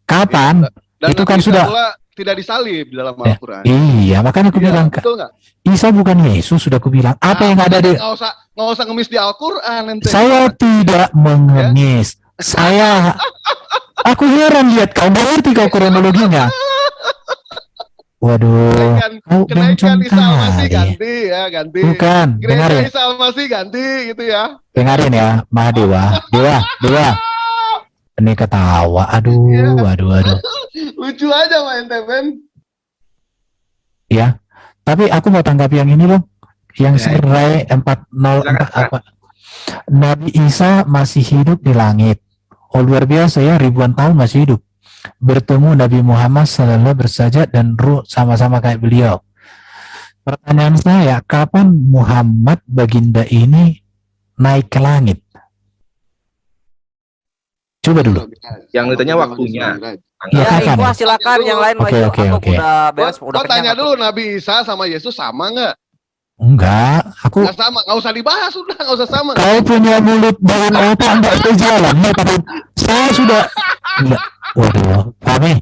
Kapan? Dan itu kan sudah tidak disalib di dalam Al-Quran. Iya, makanya aku bilang, betul nggak? Isa bukan Yesus, sudah aku bilang. Apa yang ada di... Nggak usah ngemis di Al-Quran. Saya tidak mengemis. Aku heran lihat kau, nggak ngerti kau kronologinya. Waduh, kenaikan Isa Al-Masih ganti ya, ganti. Bukan, dengarin. Isa Al-Masih ganti gitu ya. Dengarin ya, Mahadewa, Dewa. Ini ketawa, aduh. Lucu aja main Ben. Ya, tapi aku mau tanggapi yang ini loh, yang serai 404 apa? Nabi Isa masih hidup di langit. Oh luar biasa ya, ribuan tahun masih hidup. Bertemu Nabi Muhammad sallallahu bersajad dan ruh sama-sama kayak beliau. Pertanyaan saya, kapan Muhammad baginda ini naik ke langit? Coba dulu. Yang ditanya waktunya. Ya, Ibu silakan yang lain Oke. udah beres, udah tanya dulu, Nabi Isa sama Yesus sama nggak? Enggak, aku nggak sama, nggak usah dibahas, udah nggak usah sama. Kau punya mulut dan otak enggak berjalan. Saya sudah enggak. Waduh, kami.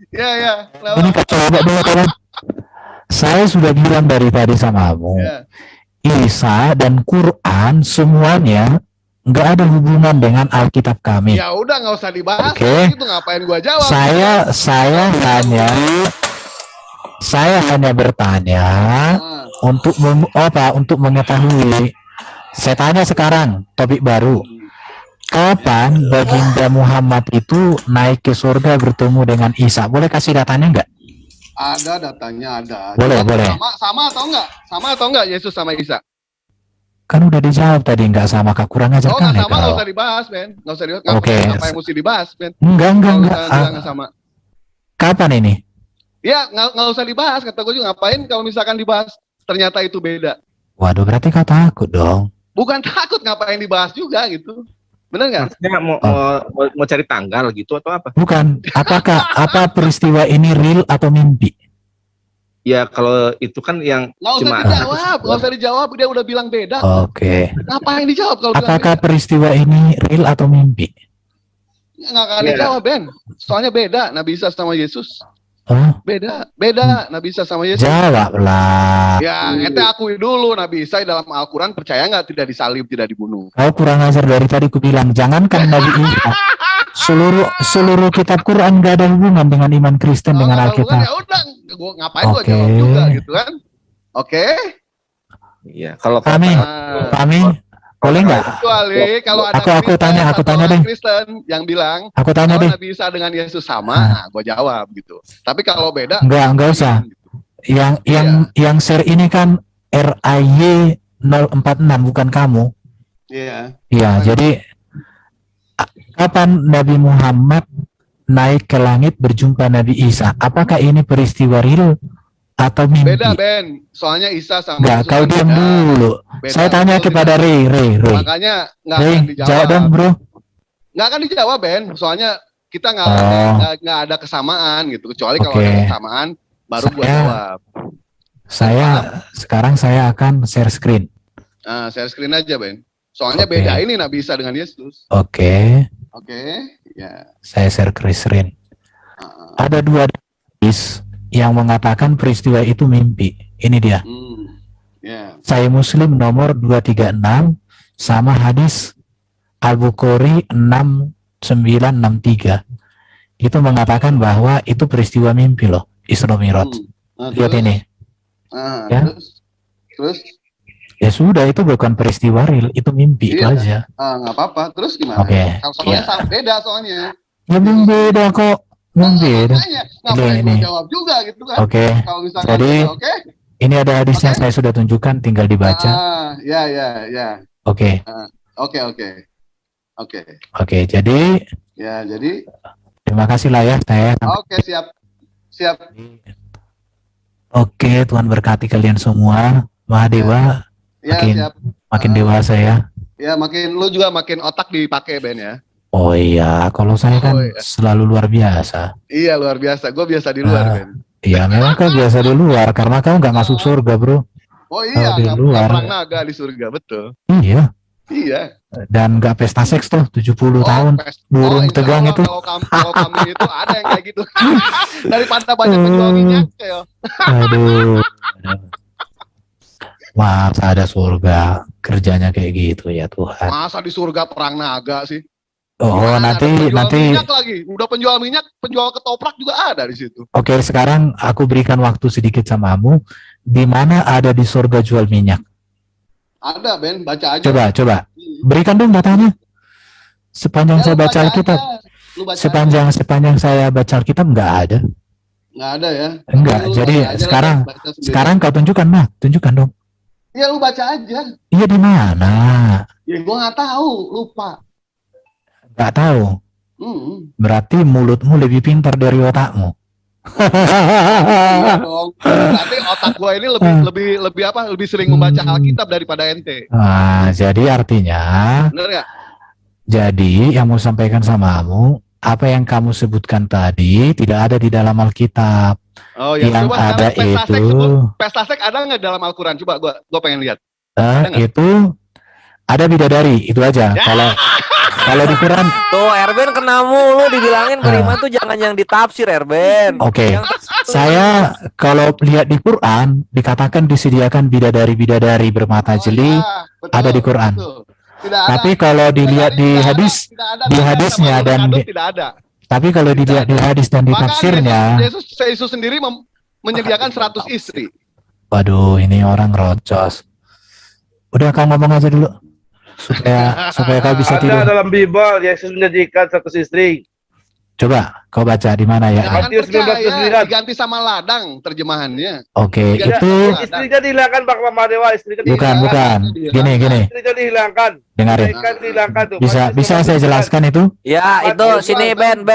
Ya. Ini coba dulu kawan. Saya sudah bilang dari tadi sama kamu. Isa dan Quran semuanya nggak ada hubungan dengan Alkitab kami. Ya udah nggak usah dibahas. Oke. Itu ngapain gua jawab? Saya hanya bertanya untuk mengetahui. Saya tanya sekarang topik baru. Kapan baginda Muhammad itu naik ke surga bertemu dengan Isa? Boleh kasih datanya enggak? Ada datanya, ada. Boleh. Sama atau enggak Yesus sama Isa? Kan udah dijawab tadi, enggak sama, Kak, kurang ajar kali. Nggak sama, nggak usah dibahas, Ben. Nggak usah dibahas. Oke. Apa yang mesti dibahas, Ben? Enggak. Nggak sama. Kapan ini? Ya, nggak usah dibahas. Kata gue juga, ngapain kalau misalkan dibahas ternyata itu beda. Waduh, berarti kau takut dong. Bukan takut, ngapain dibahas juga gitu. Bener nggak? Maksudnya mau cari tanggal gitu atau apa? Bukan. Apa peristiwa ini real atau mimpi? Ya kalau itu kan yang nggak usah dijawab, dia udah bilang beda. Oke. Ngapain dijawab kalau apakah peristiwa ini real atau mimpi? Nggak akan dijawab, Ben. Soalnya beda Nabi Isa sama Yesus. Beda Nabi Isa sama Yesus. Jawablah. Ya, ente akui dulu Nabi Isa dalam Al-Quran percaya nggak tidak disalib, tidak dibunuh. Kau kurang ajar, dari tadi ku bilang jangankan Nabi Isa. Seluruh kitab Quran nggak ada hubungan dengan iman Kristen dengan Alkitab. Ya udah, ngapain gua jawab juga gitu kan? Oke. Iya, kalau kami boleh nggak? Kecuali kalau ada aku tanya deh. Kristen yang bilang aku tanya deh. Nabi Isa dengan Yesus sama, gua jawab gitu. Tapi kalau beda, enggak usah. Gitu. Yang share ini kan RAY 046 bukan kamu. Iya. Iya, jadi kapan Nabi Muhammad naik ke langit berjumpa Nabi Isa? Apakah ini peristiwa real atau mimpi? Beda, Ben. Soalnya Isa sama Yesus. Kau diam dulu. Beda. Saya tanya kepada Ray. Makanya nggak akan dijawab. Jawab dong, bro. Nggak akan dijawab, Ben. Soalnya kita nggak ada kesamaan gitu. Kecuali kalau ada kesamaan, baru gua jawab. Sekarang saya akan share screen. Share screen aja, Ben. Soalnya beda ini Nabi Isa dengan Yesus. Oke, ya. Saya share screen. Ada dua hadis yang mengatakan peristiwa itu mimpi. Ini dia. Sahih Muslim nomor 236 sama hadis Al-Bukhari 6963. Itu mengatakan bahwa itu peristiwa mimpi loh, Isra Mi'raj. Lihat ini. Terus? Ya sudah, itu bukan peristiwa real, itu mimpi itu aja. Nggak apa-apa. Terus gimana? Soalnya beda soalnya. Ya belum beda kok. Belum beda. Ini jawab juga gitu kan. Jadi ini ada hadisnya, saya sudah tunjukkan, tinggal dibaca. Ya. Oke. Jadi. Ya, jadi. Terima kasih lah ya, saya. Oke, siap. Oke, Tuhan berkati kalian semua. Mahadewa. Makin dewasa ya. Ya, lu juga makin otak dipakai, Ben ya. Oh iya, kalau saya kan selalu luar biasa. Iya, luar biasa. Gue biasa di luar, Ben. Iya, memang kau biasa di luar karena kau nggak masuk surga, bro. Oh iya, nggak perang naga di surga, betul. Iya. Iya. Dan nggak pesta seks tuh 70 tahun. Burung insya tegang Allah, itu. Kalau kami itu ada yang kayak gitu. Daripada banyak penjual minyak ya. Aduh. Masa ada surga kerjanya kayak gitu ya Tuhan. Masa di surga perang naga sih? Oh, Gimana, ada penjual nanti. minyak lagi. Udah penjual minyak, penjual ketoprak juga ada di situ. Oke, sekarang aku berikan waktu sedikit samamu. Di mana ada di surga jual minyak? Ada, Ben, baca aja. Coba. Berikan dong datanya. Sepanjang Ya, saya lu baca Alkitab. Lu baca Sepanjang saya baca Alkitab nggak ada. nggak ada ya? Enggak. Lu Jadi baca aja lah, sekarang baca sendiri. sekarang kau tunjukkan tunjukkan dong. Ya lu baca aja. Iya di mana? Ya gua nggak tahu, lupa. Nggak tahu. Berarti mulutmu lebih pintar dari otakmu. Iya dong. Berarti otak gua ini lebih sering membaca Alkitab daripada ente. Nah, jadi artinya, Bener nggak? jadi yang mau sampaikan samamu, apa yang kamu sebutkan tadi tidak ada di dalam Alkitab. Oh ya, Yang coba ada pesta seks ada nggak dalam Al-Quran? Coba gua pengen lihat. Itu ada bidadari, itu aja. Ya. Kalau di Quran, Tuh Erben kena mulu dibilangin beriman tuh jangan yang ditafsir Erben. oke. Yang- Saya kalau lihat di Quran dikatakan disediakan bidadari-bidadari bermata jeli, ya, betul, ada di Quran. betul. Tidak ada. Tapi kalau dilihat di Tidak ada, hadis, tidak ada, di tidak ada, hadisnya makhluk dan hidup di- tidak ada. tapi kalau dilihat di hadis dan di Bahkan tafsirnya, Yesus sendiri menyediakan 100 istri. waduh, ini orang rocos. Udah kau ngomong aja dulu supaya kau bisa tidur. Ada dalam Bible Yesus menjadikan 100 istri. Coba kau baca di mana ya? Jangan Matius 19:9. diganti sama ladang terjemahannya. Oke, Tidak itu ada. Istrinya dihilangkan Pak Mamadewa, istrinya bukan. Gini. Istrinya dihilangkan. Dengarin. Dihilangkan tuh. Bisa saya jelaskan itu? Ya itu sini Ben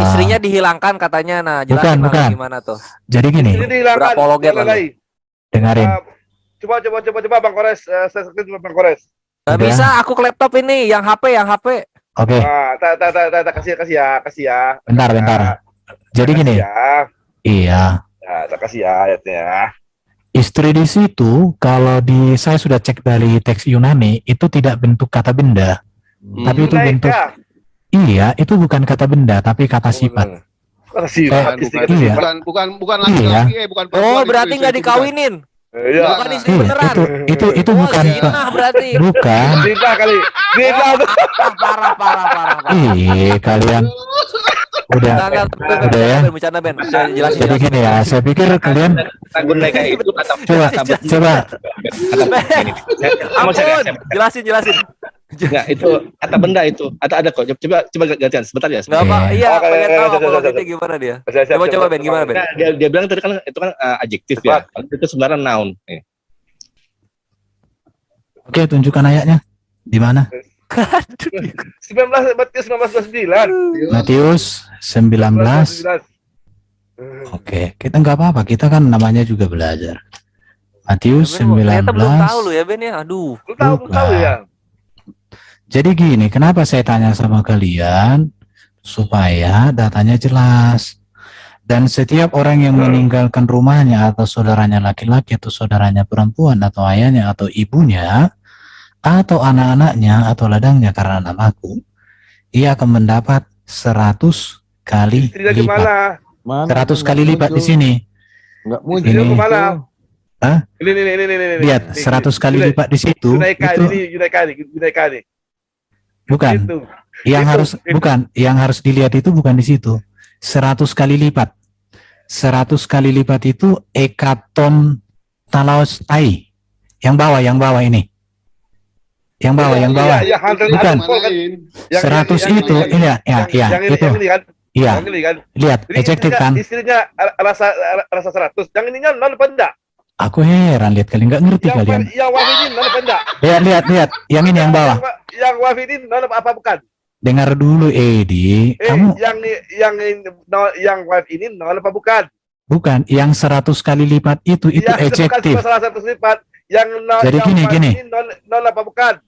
istrinya dihilangkan katanya. Nah jelasin Bukan. gimana tuh. Jadi gini, Istrinya dihilangkan. Berapologet Jangan lalu. lagi. dengarin. Coba Bang Kores, saya coba Bang Kores. Nggak Udah. bisa aku ke laptop ini yang HP. Oke, Kasih ya. bentar. Jadi gini, Ya, iya. kasih ya ayatnya. Istri di situ, kalau saya sudah cek dari teks Yunani, itu tidak bentuk kata benda. Tapi itu bentuk, iya, itu bukan kata benda, tapi kata sifat. Sifat Iya. Bukan laki-laki, bukan perempuan. Oh itu berarti nggak bukan. dikawinin. Iya. Bukan istri Iya, beneran. itu Oh, bukan, zinah berarti. bukan. Zina kali. Zina tuh. Parah. Kalian udah ya. Bercanda Ben. Saya jelasin. Jadi gini ya, saya pikir kalian Tanggung mereka itu kata coba. Ampun, jelasin. Enggak, itu kata benda itu. Ada kok. Coba gantian sebentar ya. Nggak apa, Oke. iya Oke, pengen tahu siap. apologetiknya gimana dia. Siap. Coba Ben, gimana Ben? Nah, dia bilang tadi kan itu kan adjektif ya. Itu sebenarnya noun. Oke, tunjukkan ayatnya. Di mana? Matius 19:9. Matius 19. Oke, kita nggak apa-apa. Kita kan namanya juga belajar. Matius Ternyata belum tahu 19. lu ya Ben ya. Aduh. Lu tahu ya? Jadi gini, kenapa saya tanya sama kalian? Supaya datanya jelas. Dan setiap orang yang meninggalkan rumahnya atau saudaranya laki-laki atau saudaranya perempuan atau ayahnya atau ibunya atau anak-anaknya atau ladangnya karena namaku, ia akan mendapat 100 kali Istrinya lipat. gimana? 100 kali lipat di sini. Enggak Istrinya Ini. kemana? Hah? Ini. Lihat, 100 kali lipat di situ. Yunaikani. Bukan. Itu. Yang harus dilihat itu bukan di situ. 100 kali lipat. 100 kali lipat itu ekaton talaos tai. Yang bawah ini. Yang bawah. Iya, Bukan. 100 itu, iya, itu. Iya, lihat, adjektif kan. Istrinya rasa 100. Yang ininya non pendak. Aku heran lihat kalian, nggak ngerti kalian. Yang wafidin non pendak. Lihat, yang ini yang bawah. Yang wafidin non apa bukan? Dengar dulu, Edi. Kamu yang waf ini non apa bukan? bukan yang 100 kali lipat itu adjektif. Bukan salah satu sifat. Jadi gini. Non apa bukan?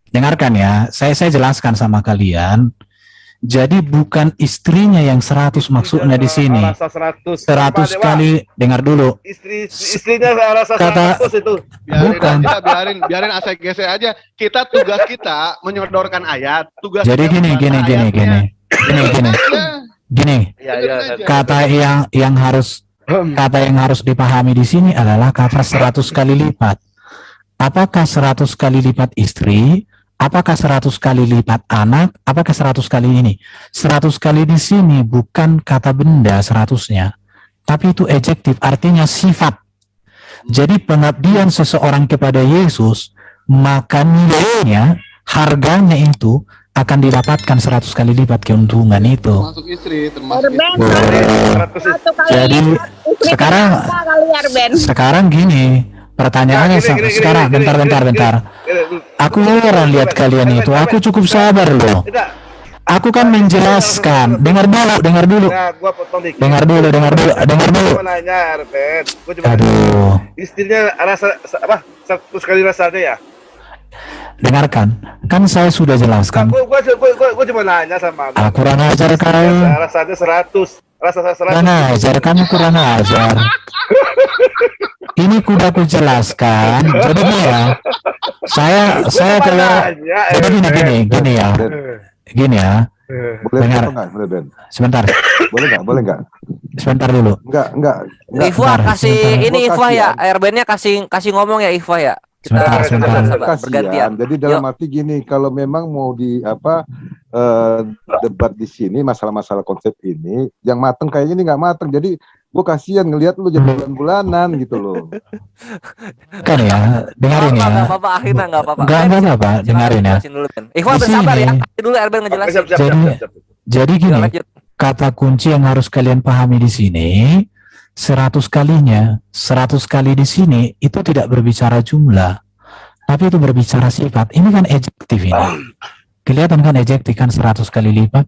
Dengarkan ya, saya jelaskan sama kalian. Jadi bukan istrinya yang 100 maksudnya di sini. Rasa 100. 100 Dewa. kali, dengar dulu. Istrinya rasa Kata- 100 itu. Bukan. Biarin ACGC aja. Kita tugas kita menyodorkan ayat. Tugas Jadi kita gini, membahas ayatnya. Gini. Ya. Kata yang harus dipahami di sini adalah kata 100 kali lipat. Apakah 100 kali lipat istri? Apakah 100 kali lipat anak? Apakah 100 kali ini? 100 kali di sini bukan kata benda 100-nya, tapi itu adjektif, artinya sifat. Jadi pengabdian seseorang kepada Yesus, maka nilainya, harganya itu akan didapatkan 100 kali lipat keuntungan itu. Termasuk istri, termasuk Jadi sekarang gini, pertanyaannya sekarang bentar. Aku heran lihat kalian itu. Aku cukup sabar loh. Aku kan menjelaskan. Dengar dulu. Nah, gua potong dikit. Dengar dulu. Gua nanya, Arben. Gua cuma Aduh. istrinya rasa apa? 100 kali rasanya ya? Dengarkan. Kan saya sudah jelaskan. Gua cuma nanya sama lu. Kurang ajar kau. Rasanya 100. Rasa 100. Kurang ajar. Kamu kurang ajar. Ini kuda ku jelaskan. Jadi ya. Saya kalau jadi gini ya. Boleh Dengar. apa enggak, Ben? Sebentar. Boleh enggak? Sebentar dulu. Enggak. Ifwa kasih sebentar. ini Ifwa ya, Airbennya kasih ngomong ya Ifwa ya. Sebentar. Sabar, bergantian. Jadi dalam arti gini, kalau memang mau debat di sini masalah-masalah konsep ini, yang mateng kayaknya ini nggak mateng. Jadi gue kasihan ngelihat lu jadi bulan-bulanan gitu loh. Kan ya, dengarin ya. Enggak apa-apa, akhirnya enggak apa-apa. Enggak apa-apa, dengarin ya. Jelasin dulu, Ben. Ifwa Di bersabar sini. ya. Kasih dulu Airben ngejelasin. Jadi Ya, gini, lanjut. kata kunci yang harus kalian pahami di sini, 100 kalinya, 100 kali di sini itu tidak berbicara jumlah, tapi itu berbicara sifat. Ini kan adjektif ini. Kelihatan kan adjektif kan 100 kali lipat.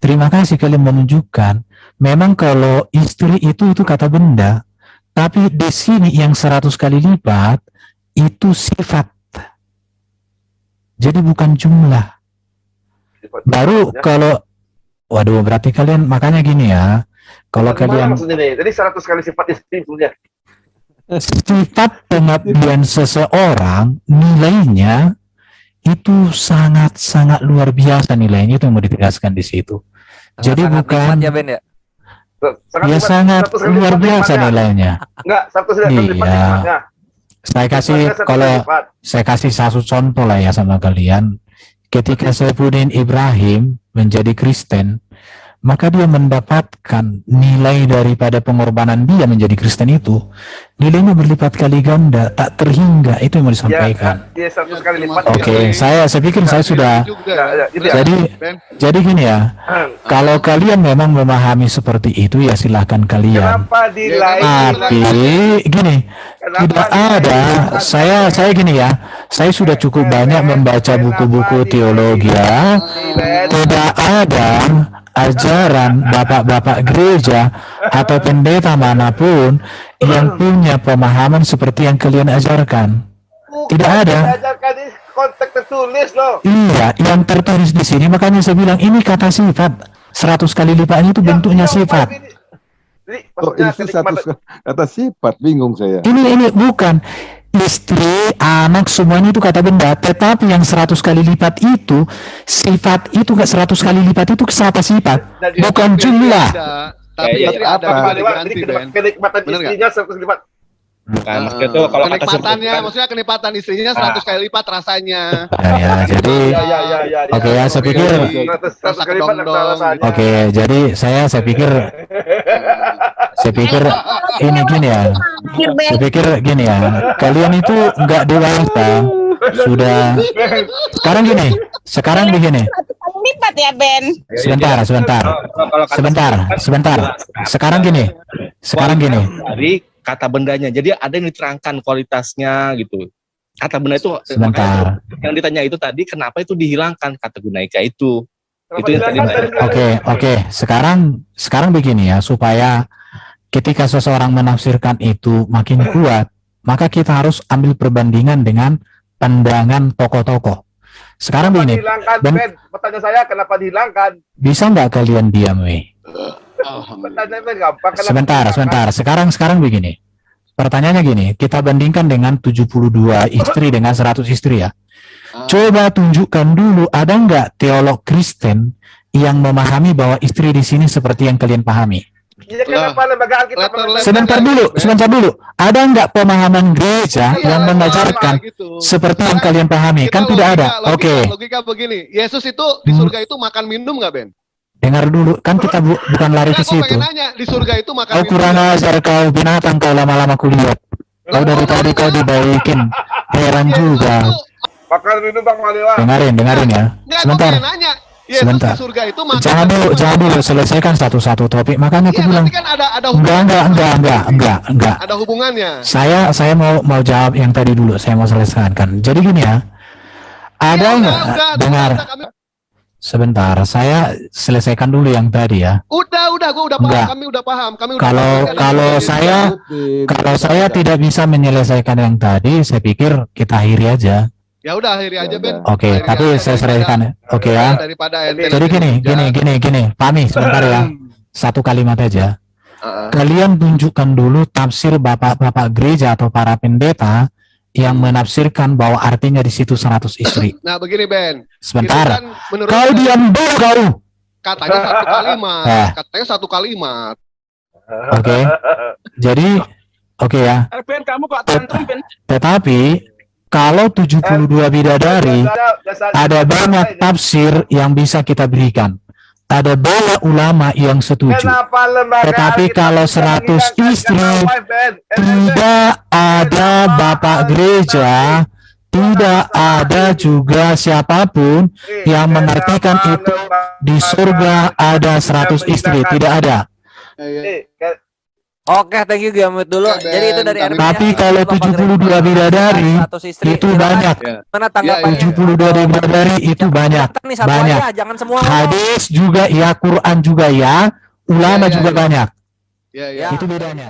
Terima kasih kalian menunjukkan. Memang kalau istri itu kata benda, tapi di sini yang 100 kali lipat itu sifat. Jadi bukan jumlah. Baru kalau waduh berarti kalian makanya gini ya. Kalau kalian maksudnya nih, jadi 100 kali sifat istri punya. sifat pengabdian seseorang nilainya itu sangat-sangat luar biasa nilainya, itu yang mau ditegaskan di situ. Jadi Sangat bukan nikmat ya Ben ya. ya sangat 100 kali luar lipat biasa nikmatnya. nilainya. Enggak, 100 kali lipat Iya. nikmatnya. Saya kasih Nikmatnya 100 kalau kali lipat. saya kasih satu contoh lah ya sama kalian. Ketika Saifuddin Ibrahim menjadi Kristen, maka dia mendapatkan nilai daripada pengorbanan dia menjadi Kristen itu, nilainya berlipat kali ganda, tak terhingga. Itu yang mau disampaikan. Dia 100 kali lipat. Oke, saya pikir saya sudah. Jadi gini ya, kalau kalian memang memahami seperti itu ya silahkan kalian. Kenapa di lain? Tapi gini, tidak ada. Saya gini ya, saya sudah cukup banyak membaca buku-buku teologi ya. Tidak ada ajaran bapak-bapak gereja atau pendeta manapun yang punya pemahaman seperti yang kalian ajarkan. Tidak ada. Diajarkan di konteks tertulis loh. Iya, yang tertulis di sini, makanya saya bilang ini kata sifat. 100 kali lipatnya itu bentuknya sifat. Oh, itu satu kata sifat, bingung saya. Ini bukan istri, anak, semuanya itu kata benda, tetapi yang 100 kali lipat itu sifat itu ke 100 kali lipat itu kata sifat, bukan jumlah. Tapi apa? Kenikmatan istrinya 100 kali lipat. Bukan, maksudnya tuh kalau kata kenikmatannya, surga, maksudnya kenikmatan istrinya 100 kali lipat rasanya. Ya, jadi oke ya, saya pikir 100 kali lipat rasanya. oke, jadi saya pikir ini gini ya. Saya pikir gini ya, kalian itu nggak dewasa, sudah. Sekarang begini. Lipat ya Ben. Sebentar. Sekarang gini. dari kata bendanya. Jadi ada yang diterangkan kualitasnya gitu. Kata benda itu Sebentar. yang ditanya itu tadi kenapa itu dihilangkan kata gunaika itu. Itu yang tadi. Oke. Sekarang begini ya, supaya ketika seseorang menafsirkan itu makin kuat, maka kita harus ambil perbandingan dengan pandangan tokoh-tokoh. Sekarang Kenapa begini, dihilangkan, Ben, Ben? Pertanyaan saya kenapa dihilangkan? bisa nggak kalian diam, weh? Pertanyaan Ben gampang. Kenapa Sebentar, dihilangkan? sebentar. Sekarang begini. Pertanyaannya gini, kita bandingkan dengan 72 istri dengan 100 istri ya. Coba tunjukkan dulu, ada nggak teolog Kristen yang memahami bahwa istri di sini seperti yang kalian pahami? Ya, kenapa lembaga Alkitab Sebentar dulu. Ada nggak pemahaman gereja yang mengajarkan gitu. seperti yang kalian pahami? Kan tidak ada. Oke. Logika begini, Yesus itu di surga itu makan minum nggak, Ben? Dengar dulu, kan kita bukan lari ke Aku situ. pengen nanya, di surga itu makan Kau minum kurang nggak? ajar, kau binatang, kau lama-lama kulihat. Kau dari tadi kau dibaikin. Heran juga. Makan minum Bang Maliwa. Dengarin ya. Nggak, aku Sebentar. pengen nanya. Yesus Sebentar. di surga itu makan Jangan dulu selesaikan satu-satu topik. Makanya aku Iya, bilang tapi kan ada hubungannya. enggak. Ada hubungannya. Saya mau jawab yang tadi dulu. Saya mau selesaikan. Jadi gini ya. Ada nggak? Dengar. Sebentar. Saya selesaikan dulu yang tadi ya. Udah, gua udah paham. Enggak. Kami udah paham. Kalau saya tidak bisa menyelesaikan yang tadi, saya pikir kita akhiri aja. Ya udah, akhiri aja, Ben. Oke, Akhiri tapi aja, saya daripada- selesaikan. Oke ya. Daripada ente Jadi gini. Pahami sebentar ya. Satu kalimat aja. Kalian tunjukkan dulu tafsir bapak-bapak gereja atau para pendeta yang menafsirkan bahwa artinya di situ 100 istri. Nah, begini, Ben. Sebentar. Itu kan menurut Kau diam dulu kau. katanya satu kalimat. Eh. Katanya satu kalimat. Oke. Jadi oke ya. Ben, kamu kok tantrum, Ben? Tetapi kalau 72 bidadari ada banyak tafsir yang bisa kita berikan. Ada banyak ulama yang setuju. Kenapa lembaga Tetapi Alkitab kalau bisa 100 menghilangkan istri kata wife, Ben? tidak ada bapak gereja, tidak ada juga siapapun yang mengartikan itu di surga ada 100 istri, tidak ada. Oke, thank you Giamit dulu. Oke, Ben. Jadi itu dari RB. Tapi kalau 72 bidadari itu banyak. Mana tanggapannya? 72 bidadari itu banyak. Nih, satu Banyak. aja, jangan semua ngomong. Hadis juga ya, Quran juga ya, ulama Ya, ya, juga ya. banyak. Ya, ya. Itu bedanya.